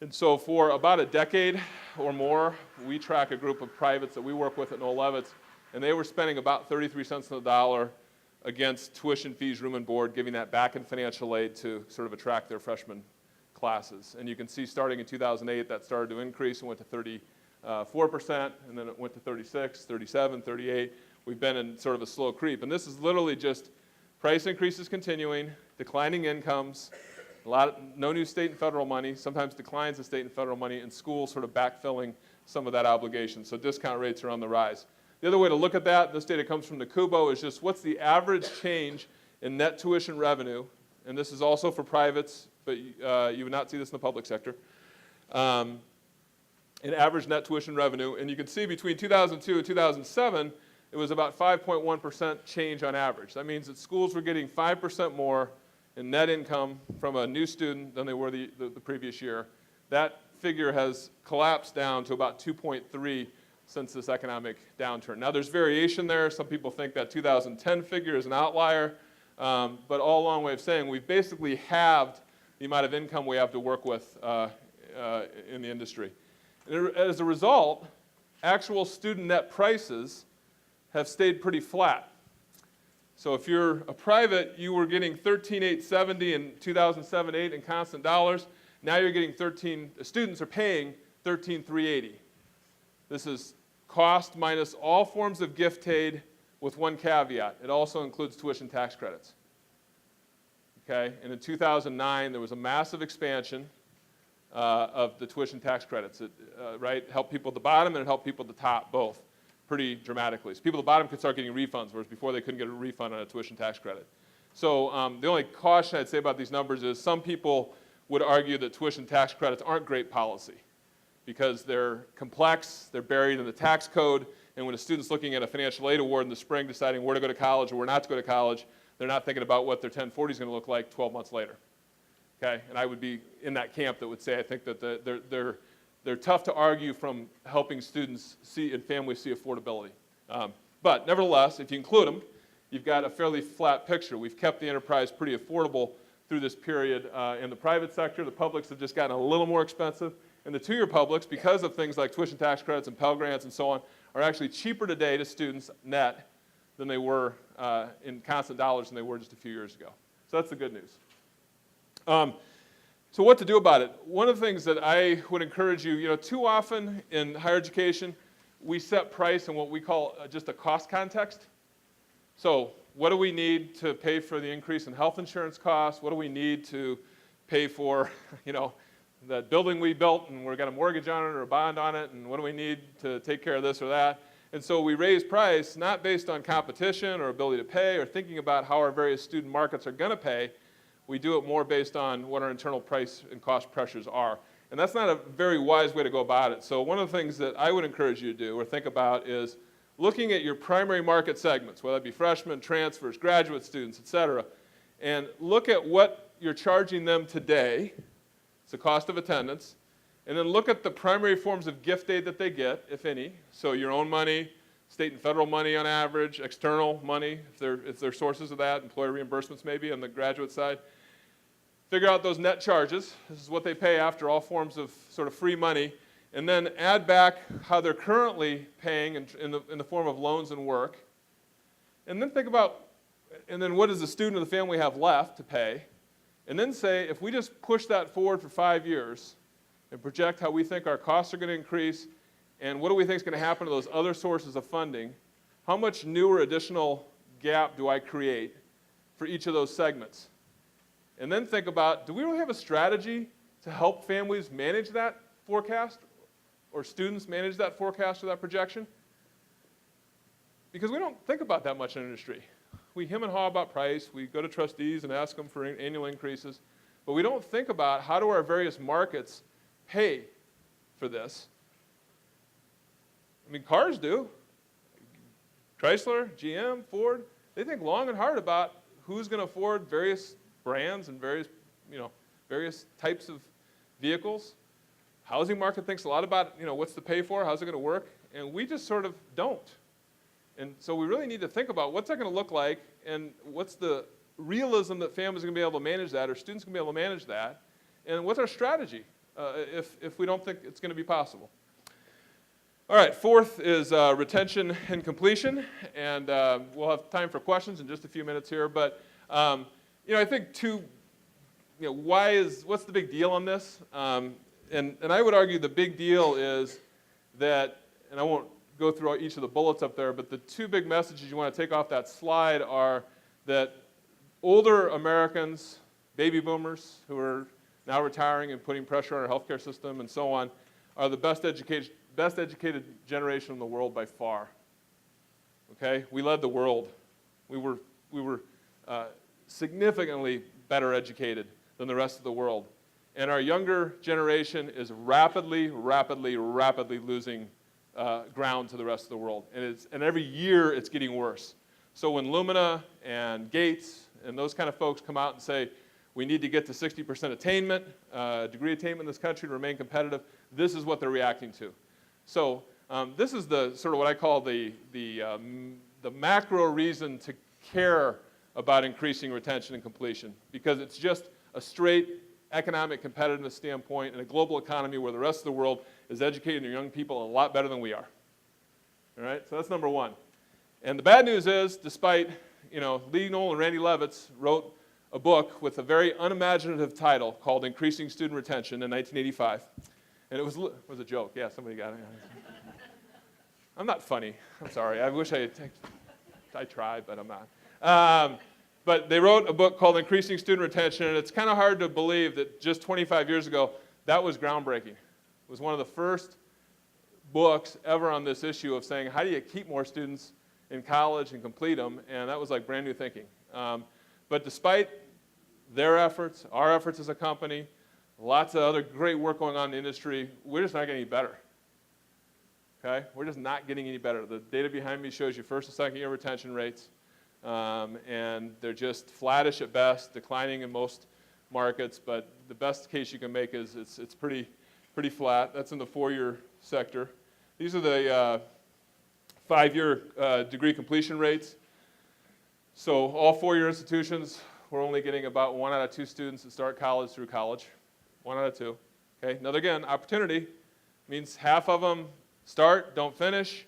And so for about a decade or more, we track a group of privates that we work with at Noel-Levitz, and they were spending about 33 cents on the dollar against tuition fees, room and board, giving that back in financial aid to sort of attract their freshman classes. And you can see starting in 2008, that started to increase and went to 34%, and then it went to 36, 37, 38. We've been in sort of a slow creep. And this is literally just price increases continuing, declining incomes, no new state and federal money, sometimes declines in state and federal money, and schools sort of backfilling some of that obligation. So discount rates are on the rise. The other way to look at that, this data comes from the NACUBO, is just what's the average change in net tuition revenue, and this is also for privates, but you would not see this in the public sector, in average net tuition revenue. And you can see between 2002 and 2007, it was about 5.1% change on average. That means that schools were getting 5% more in net income from a new student than they were the previous year. That figure has collapsed down to about 2.3 since this economic downturn. Now there's variation there. Some people think that 2010 figure is an outlier, but all along way of saying we've basically halved the amount of income we have to work with in the industry. And as a result, actual student net prices have stayed pretty flat. So if you're a private, you were getting $13,870 in 2007-8 in constant dollars. Now you're getting students are paying $13,380. This is cost minus all forms of gift aid with one caveat. It also includes tuition tax credits. Okay, and in 2009, there was a massive expansion of the tuition tax credits. It helped people at the bottom and it helped people at the top, both, pretty dramatically. So people at the bottom could start getting refunds, whereas before they couldn't get a refund on a tuition tax credit. So the only caution I'd say about these numbers is some people would argue that tuition tax credits aren't great policy because they're complex, they're buried in the tax code, and when a student's looking at a financial aid award in the spring deciding where to go to college or where not to go to college, they're not thinking about what their 1040 is going to look like 12 months later. Okay? And I would be in that camp that would say I think that they're tough to argue from helping students see and families see affordability. But nevertheless, if you include them, you've got a fairly flat picture. We've kept the enterprise pretty affordable through this period in the private sector. The publics have just gotten a little more expensive. And the two-year publics, because of things like tuition tax credits and Pell Grants and so on, are actually cheaper today to students net than they were in constant dollars than they were just a few years ago. So that's the good news. So what to do about it? One of the things that I would encourage you, too often in higher education, we set price in what we call just a cost context. So what do we need to pay for the increase in health insurance costs? What do we need to pay for, that building we built and we've got a mortgage on it or a bond on it, and what do we need to take care of this or that? And so we raise price not based on competition or ability to pay or thinking about how our various student markets are going to pay. We do it more based on what our internal price and cost pressures are. And that's not a very wise way to go about it. So one of the things that I would encourage you to do or think about is looking at your primary market segments, whether it be freshmen, transfers, graduate students, et cetera, and look at what you're charging them today. It's the cost of attendance. And then look at the primary forms of gift aid that they get, if any. So your own money, state and federal money on average, external money, if they're sources of that, employer reimbursements maybe on the graduate side. Figure out those net charges. This is what they pay after all forms of sort of free money. And then add back how they're currently paying in the form of loans and work. And then think about, and then what does the student or the family have left to pay? And then say, if we just push that forward for 5 years and project how we think our costs are going to increase and what do we think is going to happen to those other sources of funding, how much new or additional gap do I create for each of those segments? And then think about, do we really have a strategy to help families manage that forecast or students manage that forecast or that projection? Because we don't think about that much in industry. We hem and haw about price. We go to trustees and ask them for annual increases. But we don't think about how do our various markets pay for this. I mean, cars do. Chrysler, GM, Ford, they think long and hard about who's going to afford various brands and various types of vehicles. Housing market thinks a lot about, what's the pay for, how's it going to work, and we just sort of don't. And so we really need to think about what's that going to look like and what's the realism that families are going to be able to manage that or students are going to be able to manage that, and what's our strategy if we don't think it's going to be possible. All right, fourth is retention and completion, and we'll have time for questions in just a few minutes here, but I think what's the big deal on this? And I would argue the big deal is that, and I won't go through each of the bullets up there, but the two big messages you want to take off that slide are that older Americans, baby boomers who are now retiring and putting pressure on our healthcare system and so on, are the best educated generation in the world by far. Okay, we led the world. We were significantly better educated than the rest of the world. And our younger generation is rapidly losing ground to the rest of the world. And every year it's getting worse. So when Lumina and Gates and those kind of folks come out and say, we need to get to 60% attainment, degree attainment in this country to remain competitive, this is what they're reacting to. So this is the sort of what I call the macro reason to care about increasing retention and completion, because it's just a straight economic competitiveness standpoint in a global economy where the rest of the world is educating their young people a lot better than we are. All right, so that's number one. And the bad news is, despite, Lee Noel and Randy Levitz wrote a book with a very unimaginative title called Increasing Student Retention in 1985. And it was a joke. Yeah, somebody got it. I'm not funny. I'm sorry. I wish I tried, but I'm not. But they wrote a book called Increasing Student Retention, and it's kind of hard to believe that just 25 years ago, that was groundbreaking. It was one of the first books ever on this issue of saying, how do you keep more students in college and complete them? And that was like brand new thinking. But despite their efforts, our efforts as a company, lots of other great work going on in the industry, we're just not getting any better. Okay? We're just not getting any better. The data behind me shows you first and second year retention rates. And they're just flattish at best, declining in most markets, but the best case you can make is it's pretty flat. That's in the four-year sector. These are the 5-year degree completion rates. So all four-year institutions, we're only getting about 1 out of 2 students that start college through college. 1 out of 2. Okay. Another, again, opportunity means half of them start, don't finish,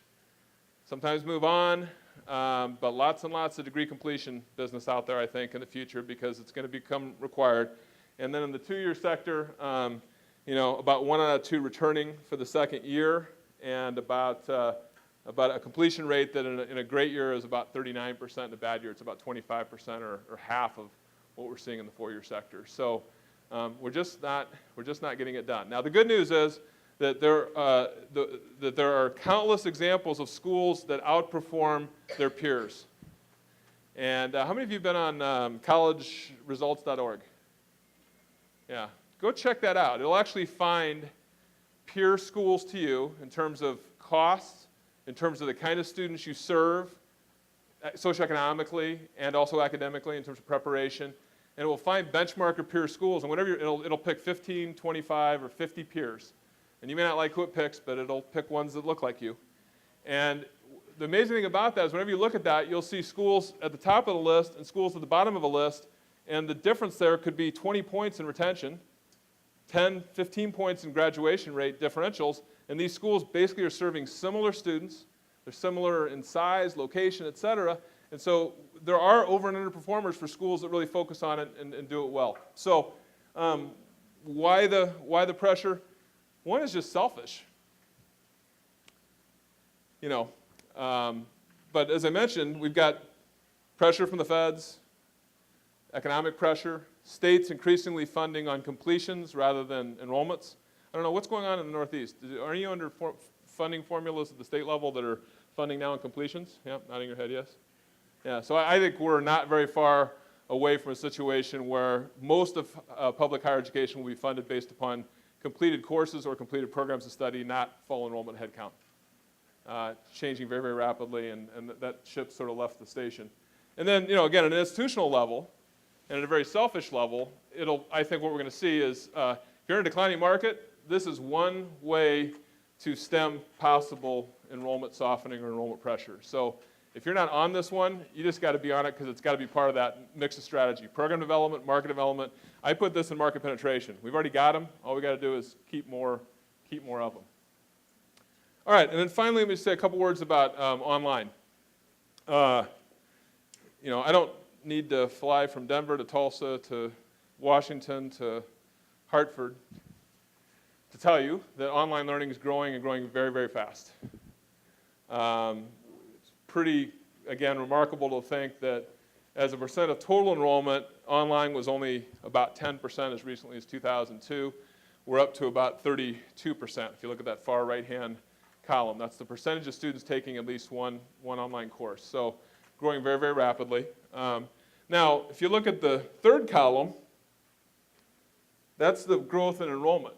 sometimes move on, but lots and lots of degree completion business out there, I think, in the future because it's going to become required. And then in the 2-year sector, about 1 out of 2 returning for the second year, and about a completion rate that in a great year is about 39%, in a bad year it's about 25% or half of what we're seeing in the 4-year sector. So we're just not getting it done. Now the good news is that there are countless examples of schools that outperform their peers. And how many of you have been on collegeresults.org? Yeah, go check that out. It'll actually find peer schools to you in terms of costs, in terms of the kind of students you serve, socioeconomically and also academically in terms of preparation. And it will find benchmark or peer schools, and whatever it'll pick 15, 25, or 50 peers. And you may not like who it picks, but it'll pick ones that look like you. And the amazing thing about that is whenever you look at that, you'll see schools at the top of the list and schools at the bottom of a list, and the difference there could be 20 points in retention, 10, 15 points in graduation rate differentials, and these schools basically are serving similar students. They're similar in size, location, et cetera, and so there are over and underperformers for schools that really focus on it and do it well. So why the pressure? One is just selfish. But as I mentioned, we've got pressure from the feds, economic pressure, states increasingly funding on completions rather than enrollments. I don't know, what's going on in the Northeast? Are you under funding formulas at the state level that are funding now on completions? Yeah, nodding your head, yes. Yeah, so I think we're not very far away from a situation where most of public higher education will be funded based upon completed courses or completed programs of study, not full enrollment headcount. Changing very, very rapidly, and that ship sort of left the station. And then, again, at an institutional level, and at a very selfish level, I think what we're going to see is, if you're in a declining market, this is one way to stem possible enrollment softening or enrollment pressure. So if you're not on this one, you just got to be on it because it's got to be part of that mix of strategy. Program development, market development. I put this in market penetration. We've already got them. All we got to do is keep more of them. All right, and then finally, let me say a couple words about online. I don't need to fly from Denver to Tulsa to Washington to Hartford to tell you that online learning is growing and growing very, very fast. It's pretty, again, remarkable to think that as a percent of total enrollment, online was only about 10% as recently as 2002. We're up to about 32%. If you look at that far right-hand column, that's the percentage of students taking at least one online course. So growing very, very rapidly. Now, if you look at the third column, that's the growth in enrollment.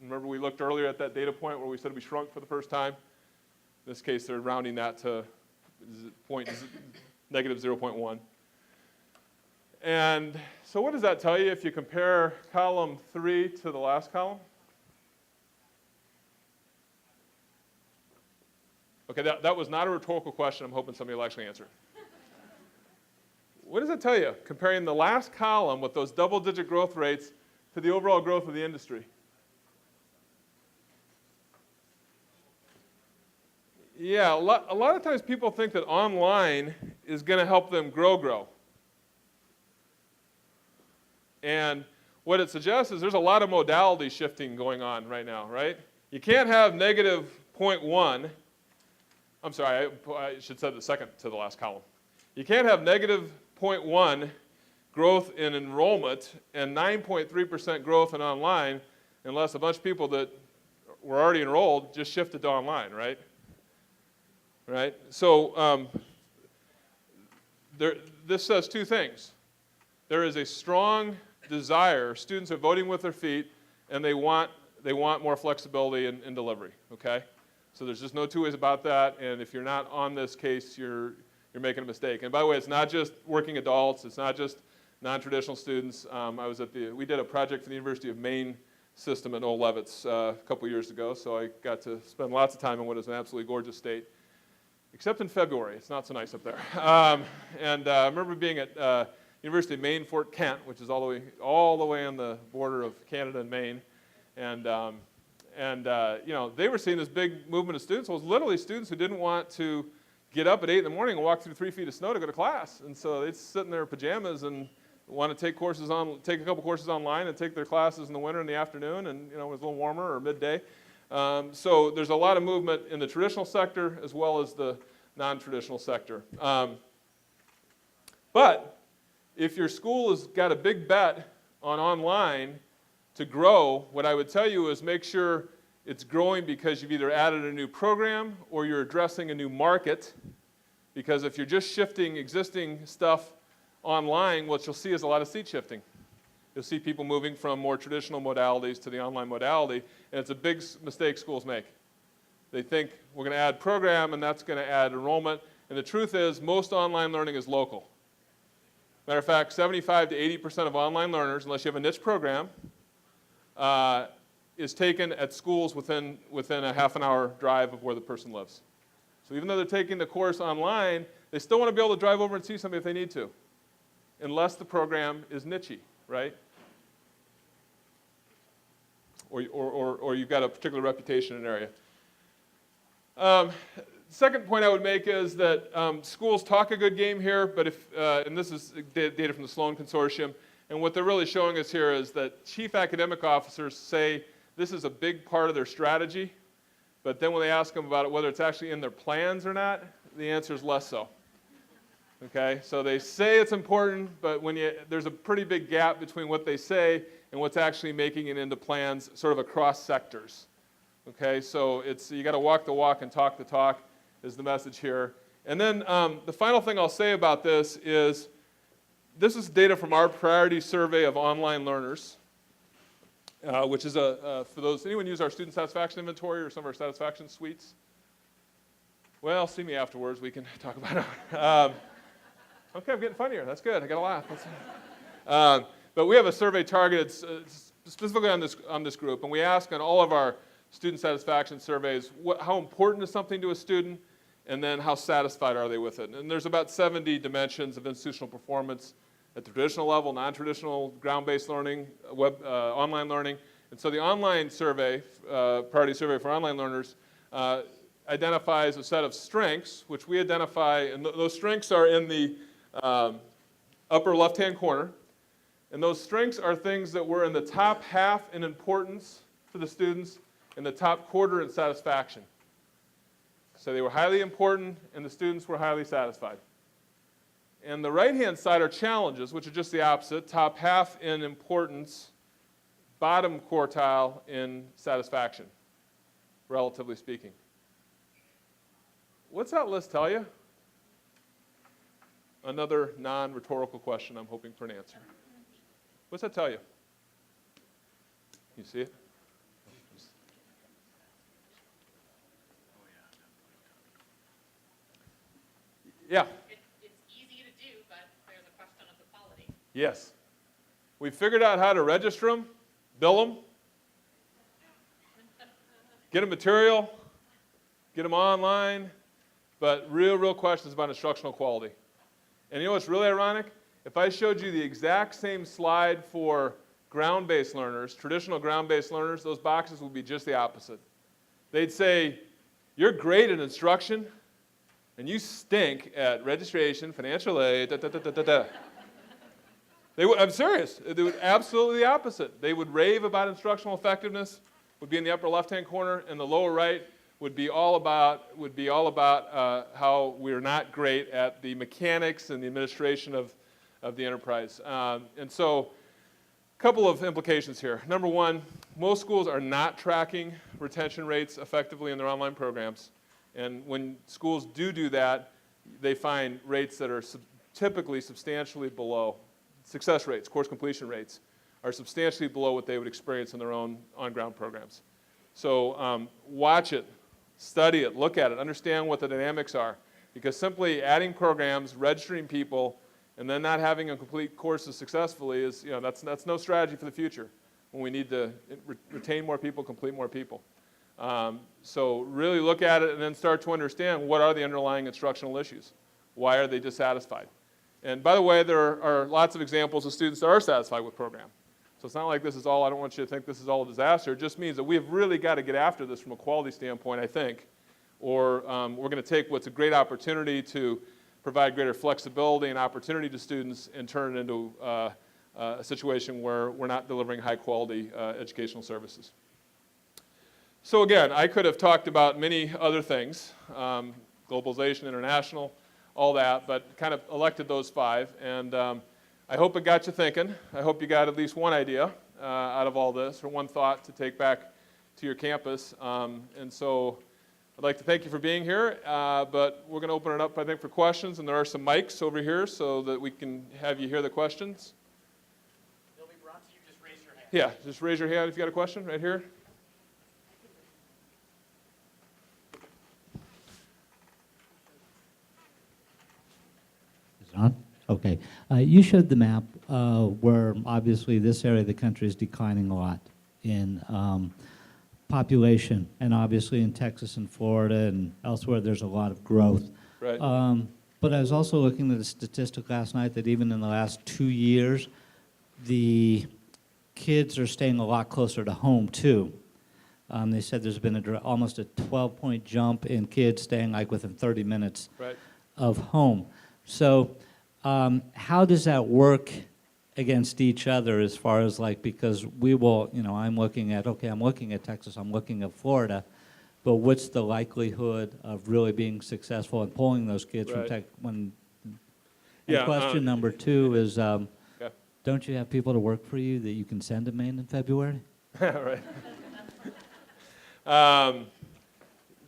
Remember we looked earlier at that data point where we said we shrunk for the first time? In this case, they're rounding that to negative 0.1. And so what does that tell you if you compare column 3 to the last column? Okay, that was not a rhetorical question. I'm hoping somebody will actually answer. What does it tell you, comparing the last column with those double-digit growth rates to the overall growth of the industry? Yeah, a lot of times people think that online is going to help them grow. And what it suggests is there's a lot of modality shifting going on right now, right? You can't have negative 0.1. I'm sorry, I should say the second to the last column. You can't have negative 0.1 growth in enrollment and 9.3% growth in online unless a bunch of people that were already enrolled just shifted to online, right? Right? So this says two things. There is a strong desire. Students are voting with their feet, and they want more flexibility in delivery. Okay? So there's just no two ways about that. And if you're not on this case, you're making a mistake. And by the way, it's not just working adults. It's not just non-traditional students. We did a project for the University of Maine system at Noel-Levitz a couple years ago. So I got to spend lots of time in what is an absolutely gorgeous state. Except in February, it's not so nice up there. I remember being at University of Maine, Fort Kent, which is all the way on the border of Canada and Maine. And they were seeing this big movement of students. Well, it was literally students who didn't want to get up at 8 in the morning and walk through 3 feet of snow to go to class. And so they'd sit in their pajamas and want to take a couple courses online and take their classes in the winter and the afternoon, and it was a little warmer or midday. So there's a lot of movement in the traditional sector as well as the non-traditional sector. But if your school has got a big bet on online to grow, what I would tell you is make sure it's growing because you've either added a new program or you're addressing a new market. Because if you're just shifting existing stuff online, what you'll see is a lot of seat shifting. You'll see people moving from more traditional modalities to the online modality, and it's a big mistake schools make. They think we're going to add program and that's going to add enrollment, and the truth is most online learning is local. Matter of fact, 75 to 80% of online learners, unless you have a niche program, is taken at schools within a half an hour drive of where the person lives. So even though they're taking the course online, they still want to be able to drive over and see somebody if they need to, unless the program is niche-y, right? Or you've got a particular reputation in an area. Second point I would make is that schools talk a good game here, but and this is data from the Sloan Consortium, and what they're really showing us here is that chief academic officers say this is a big part of their strategy, but then when they ask them about it, whether it's actually in their plans or not, the answer is less so. Okay, so they say it's important, but there's a pretty big gap between what they say and what's actually making it into plans sort of across sectors. Okay, so you got to walk the walk and talk the talk is the message here. And then the final thing I'll say about this is data from our priority survey of online learners, which is anyone use our student satisfaction inventory or some of our satisfaction suites? Well, see me afterwards. We can talk about it. Okay, I'm getting funnier. That's good. I got to laugh. But we have a survey targeted specifically on this group, and we ask on all of our student satisfaction surveys how important is something to a student, and then how satisfied are they with it. And there's about 70 dimensions of institutional performance at the traditional level, non-traditional, ground-based learning, online learning. And so the online survey, priority survey for online learners, identifies a set of strengths, which we identify, and those strengths are in the upper left-hand corner. And those strengths are things that were in the top half in importance to the students and the top quarter in satisfaction. So they were highly important, and the students were highly satisfied. And the right-hand side are challenges, which are just the opposite, top half in importance, bottom quartile in satisfaction, relatively speaking. What's that list tell you? Another non-rhetorical question I'm hoping for an answer. What's that tell you? You see it? Yeah. It's easy to do, but there's a question of the quality. Yes. We figured out how to register them, bill them, get them material, get them online, but real questions about instructional quality. And you know what's really ironic? If I showed you the exact same slide for ground-based learners, traditional ground-based learners, those boxes would be just the opposite. They'd say, you're great at instruction, and you stink at registration, financial aid, I'm serious. They would absolutely the opposite. They would rave about instructional effectiveness, would be in the upper left-hand corner, and the lower right would be all about how we're not great at the mechanics and the administration of the enterprise. And so a couple of implications here. Number one, most schools are not tracking retention rates effectively in their online programs. And when schools do that, they find rates that are typically substantially below, success rates, course completion rates, are substantially below what they would experience in their own on-ground programs. So watch it, study it, look at it, understand what the dynamics are. Because simply adding programs, registering people, and then not having a complete courses successfully is, that's no strategy for the future when we need to retain more people, complete more people. So really look at it and then start to understand what are the underlying instructional issues. Why are they dissatisfied? And by the way, there are lots of examples of students that are satisfied with program. So it's not like this is all, I don't want you to think this is all a disaster. It just means that we have really got to get after this from a quality standpoint, I think, or we're going to take what's a great opportunity to provide greater flexibility and opportunity to students and turn it into a situation where we're not delivering high quality educational services. So again, I could have talked about many other things, globalization, international, all that, but kind of elected those 5. And I hope it got you thinking. I hope you got at least one idea out of all this, or one thought to take back to your campus. And so I'd like to thank you for being here, but we're going to open it up, I think, for questions, and there are some mics over here so that we can have you hear the questions. They'll be brought to you, just raise your hand. Yeah, just raise your hand if you got a question, right here. Is it on? Okay. You showed the map where obviously this area of the country is declining a lot in population, and obviously in Texas and Florida and elsewhere there's a lot of growth. Right. But I was also looking at a statistic last night that even in the last 2 years, the kids are staying a lot closer to home too. They said there's been almost a 12-point jump in kids staying like within 30 minutes Right. of home. So how does that work against each other as far as like, because we will, I'm looking at, okay, I'm looking at Texas, I'm looking at Florida, but what's the likelihood of really being successful in pulling those kids from Right. Texas? And Yeah, question number 2 is, Okay. don't you have people to work for you that you can send to Maine in February? Right.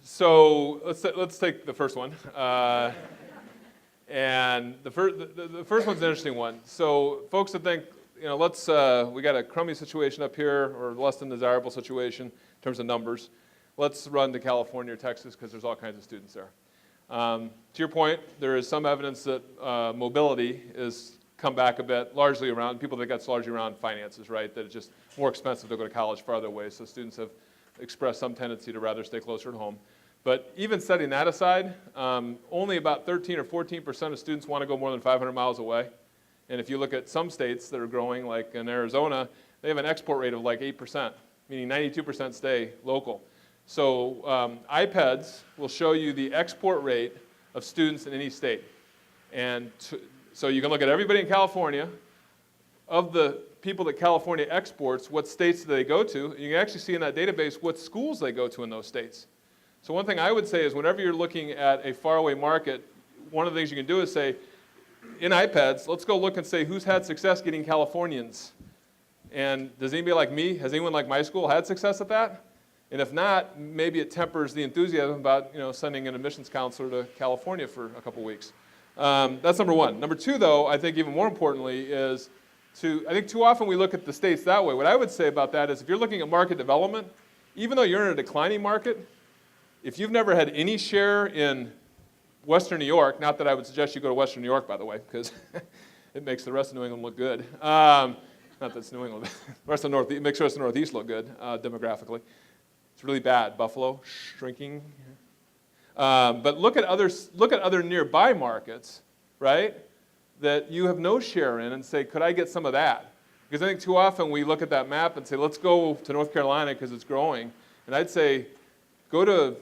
So let's take the first one. And the first one's an interesting one. So folks that think, we got a crummy situation up here or less than desirable situation in terms of numbers. Let's run to California or Texas because there's all kinds of students there. To your point, there is some evidence that mobility is come back a bit, largely around, people think that's largely around finances, right? That it's just more expensive to go to college farther away, so students have expressed some tendency to rather stay closer to home. But even setting that aside, only about 13 or 14% of students want to go more than 500 miles away. And if you look at some states that are growing, like in Arizona, they have an export rate of like 8%, meaning 92% stay local. So iPads will show you the export rate of students in any state. And so you can look at everybody in California. Of the people that California exports, what states do they go to? And you can actually see in that database what schools they go to in those states. So one thing I would say is whenever you're looking at a faraway market, one of the things you can do is say, in iPads, let's go look and say who's had success getting Californians. And does anybody like me, has anyone like my school had success at that? And if not, maybe it tempers the enthusiasm about sending an admissions counselor to California for a couple weeks. That's number one. Number 2, though, I think even more importantly is I think too often we look at the states that way. What I would say about that is if you're looking at market development, even though you're in a declining market, if you've never had any share in Western New York, not that I would suggest you go to Western New York, by the way, because it makes the rest of New England look good. Not that it's New England. The rest of it makes the rest of the Northeast look good demographically. It's really bad. Buffalo, shrinking. But look at other nearby markets, right, that you have no share in and say, could I get some of that? Because I think too often we look at that map and say, let's go to North Carolina because it's growing. And I'd say, go to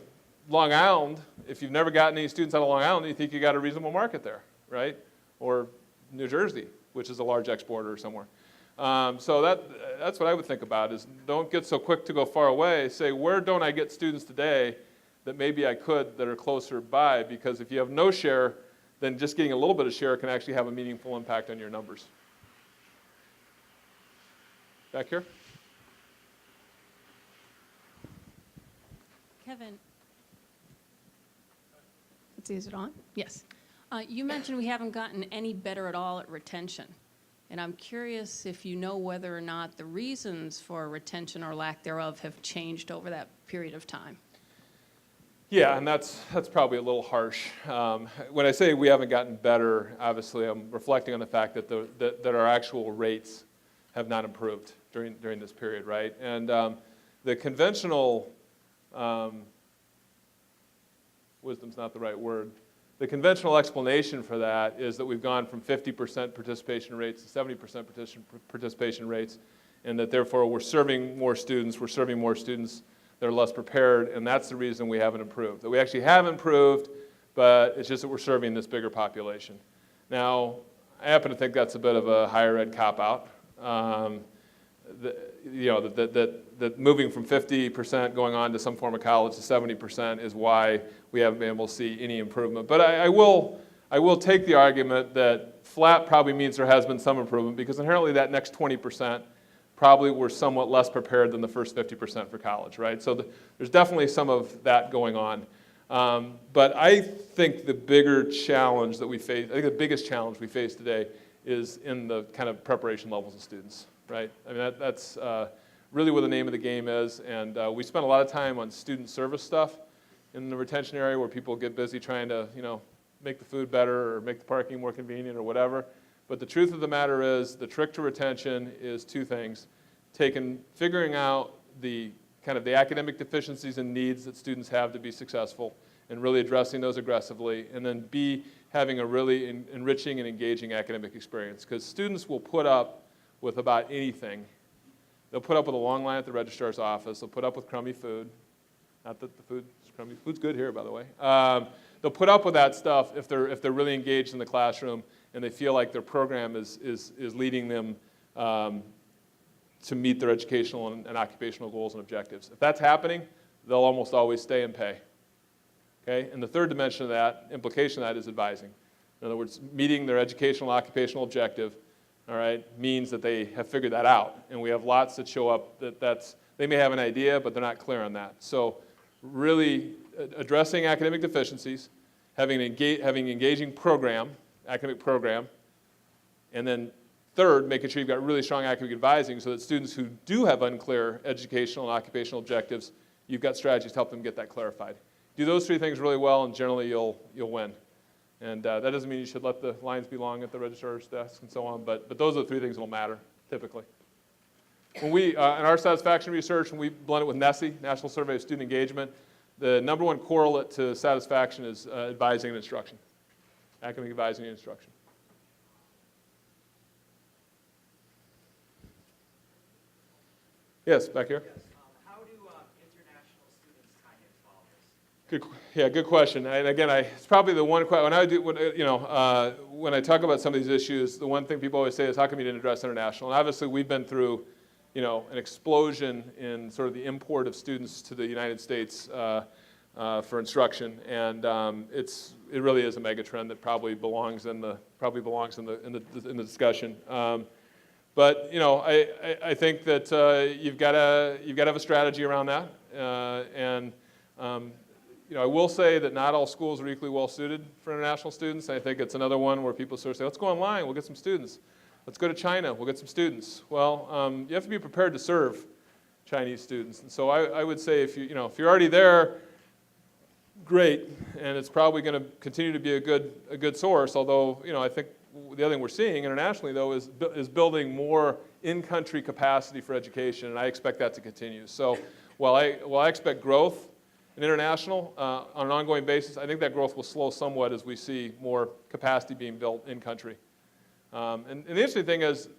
Long Island. If you've never gotten any students out of Long Island, you think you got a reasonable market there, right? Or New Jersey, which is a large exporter somewhere. So that's what I would think about is don't get so quick to go far away. Say, where don't I get students today that maybe I could that are closer by? Because if you have no share, then just getting a little bit of share can actually have a meaningful impact on your numbers. Back here? Kevin, let's see, is it on? Yes. You mentioned we haven't gotten any better at all at retention. And I'm curious if you know whether or not the reasons for retention or lack thereof have changed over that period of time. Yeah, and that's probably a little harsh. When I say we haven't gotten better, obviously I'm reflecting on the fact that that our actual rates have not improved during this period, right? And the conventional wisdom's not the right word. The conventional explanation for that is that we've gone from 50% participation rates to 70% participation rates, and that therefore we're serving more students that are less prepared, and that's the reason we haven't improved. That we actually have improved, but it's just that we're serving this bigger population. Now, I happen to think that's a bit of a higher ed cop-out. That moving from 50% going on to some form of college to 70% is why we haven't been able to see any improvement. But I will take the argument that flat probably means there has been some improvement, because inherently that next 20% probably were somewhat less prepared than the first 50% for college, right? So there's definitely some of that going on. But I think the bigger challenge that we face, I think the biggest challenge we face today is in the kind of preparation levels of students, right? I mean, that's really what the name of the game is, and we spend a lot of time on student service stuff in the retention area, where people get busy trying to, make the food better or make the parking more convenient or whatever. But the truth of the matter is, the trick to retention is two things: figuring out the kind of the academic deficiencies and needs that students have to be successful, and really addressing those aggressively, and then B, having a really enriching and engaging academic experience. Because students will put up with about anything. They'll put up with a long line at the registrar's office. They'll put up with crummy food. Not that the food's crummy. Food's good here, by the way. They'll put up with that stuff if they're really engaged in the classroom and they feel like their program is leading them to meet their educational and occupational goals and objectives. If that's happening, they'll almost always stay and pay. Okay? And the third dimension of that, implication of that, is advising. In other words, meeting their educational and occupational objective, all right, means that they have figured that out. And we have lots that show up they may have an idea, but they're not clear on that. So really addressing academic deficiencies, having an engaging academic program, and then third, making sure you've got really strong academic advising so that students who do have unclear educational and occupational objectives, you've got strategies to help them get that clarified. Do those three things really well, and generally you'll win. And that doesn't mean you should let the lines be long at the registrar's desk and so on, but those are the three things that will matter, typically. When we, in our satisfaction research, when we blend it with NSSE, National Survey of Student Engagement, the number one correlate to satisfaction is advising and instruction, academic advising and instruction. Yes, back here. Yes. How do international students tie into all this? Good question. And again, it's probably the one question when I talk about some of these issues, the one thing people always say is, "How come you didn't address international?" And obviously, we've been through, an explosion in sort of the import of students to the United States for instruction, and it really is a mega trend that probably belongs in the discussion. But I think that you've got to have a strategy around that, I will say that not all schools are equally well suited for international students. I think it's another one where people sort of say, "Let's go online, we'll get some students. Let's go to China, we'll get some students." Well, you have to be prepared to serve Chinese students, and so I would say if you're already there, great, and it's probably going to continue to be a good source. Although I think the other thing we're seeing internationally, though, is building more in-country capacity for education, and I expect that to continue. So while I expect growth in international on an ongoing basis, I think that growth will slow somewhat as we see more capacity being built in-country. And the interesting thing is,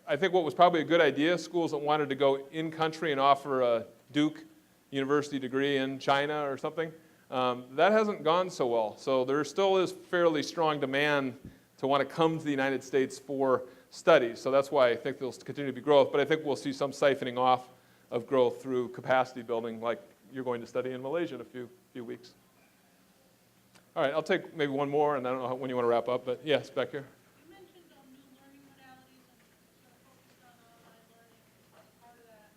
I think what was probably a good idea, schools that wanted to go in-country and offer a Duke University degree in China or something, that hasn't gone so well. So there still is fairly strong demand to want to come to the United States for studies. So that's why I think there'll continue to be growth, but I think we'll see some siphoning off of growth through capacity building, like you're going to study in Malaysia in a few weeks. All right, I'll take maybe one more, and I don't know when you want to wrap up, but yes, back here. You mentioned new learning modalities and sort of focused on online learning as part of that.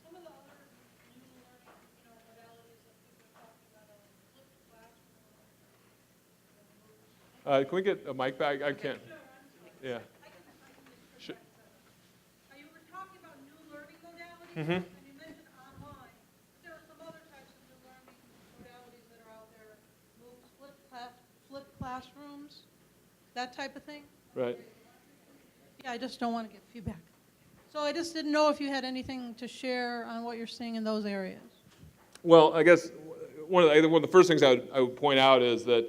Some of the other new learning modalities that people are talking about are flipped classroom. Can we get a mic back? I can't. Yeah. You were talking about new learning modalities, Mm-hmm. and you mentioned online. There are some other types of new learning modalities that are out there, flipped classrooms, that type of thing. Right. Yeah, I just don't want to get feedback. So I just didn't know if you had anything to share on what you're seeing in those areas. Well, I guess one of the first things I would point out is that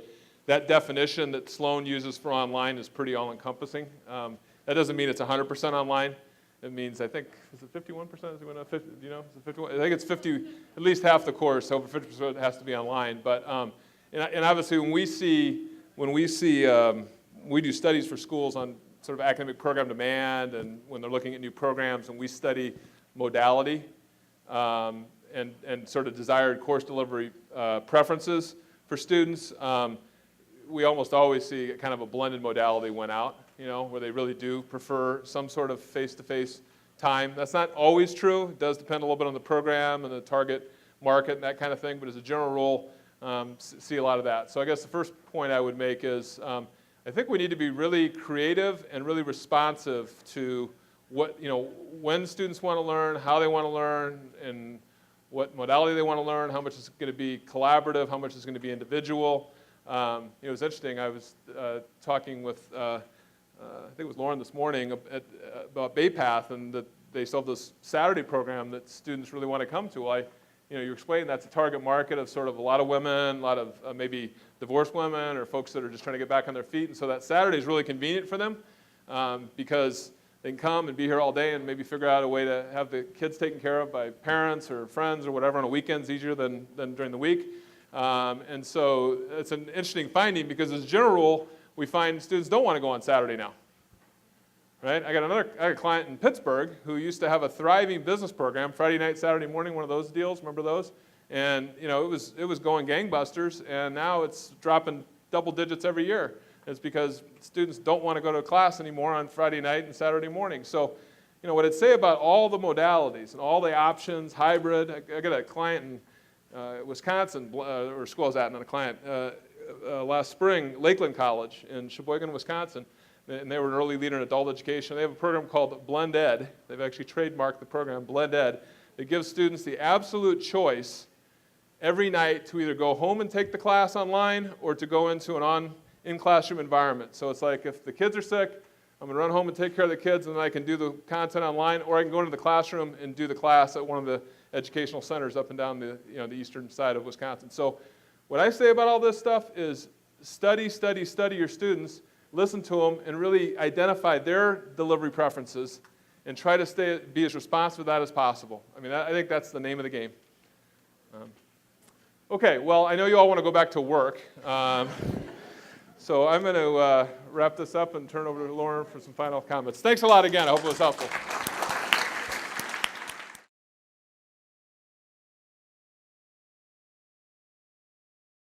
that definition that Sloan uses for online is pretty all-encompassing. That doesn't mean it's 100% online. It means, I think, is it 51%? Is it 50, do you know? Is it 51? I think it's 50, at least half the course, over 50% has to be online. But, and obviously we do studies for schools on sort of academic program demand and when they're looking at new programs, and we study modality and sort of desired course delivery preferences for students. We almost always see kind of a blended modality went out, where they really do prefer some sort of face-to-face time. That's not always true. It does depend a little bit on the program and the target market and that kind of thing, but as a general rule, see a lot of that. So I guess the first point I would make is I think we need to be really creative and really responsive to what, when students want to learn, how they want to learn, and what modality they want to learn, how much is going to be collaborative, how much is going to be individual. It was interesting, I was talking with, I think it was Lauren this morning, about Baypath, and that they still have this Saturday program that students really want to come to. You explained that's a target market of sort of a lot of women, a lot of maybe divorced women or folks that are just trying to get back on their feet. And so that Saturday is really convenient for them because they can come and be here all day and maybe figure out a way to have the kids taken care of by parents or friends or whatever on a weekend's easier than during the week. And so it's an interesting finding because as a general rule, we find students don't want to go on Saturday now. Right? I got a client in Pittsburgh who used to have a thriving business program, Friday night, Saturday morning, one of those deals, remember those? And it was going gangbusters, and now it's dropping double digits every year. It's because students don't want to go to class anymore on Friday night and Saturday morning. So, what I'd say about all the modalities and all the options, hybrid, I got a client in Wisconsin, or school I was at, not a client, last spring, Lakeland College in Sheboygan, Wisconsin. And they were an early leader in adult education. They have a program called Blend Ed. They've actually trademarked the program, Blend Ed. It gives students the absolute choice every night to either go home and take the class online or to go into an in-classroom environment. So it's like if the kids are sick, I'm going to run home and take care of the kids, and then I can do the content online, or I can go into the classroom and do the class at one of the educational centers up and down the eastern side of Wisconsin. So what I say about all this stuff is study your students, listen to them, and really identify their delivery preferences and try to be as responsive to that as possible. I think that's the name of the game. Okay, well, I know you all want to go back to work. So I'm going to wrap this up and turn over to Lauren for some final comments. Thanks a lot again. I hope it was helpful.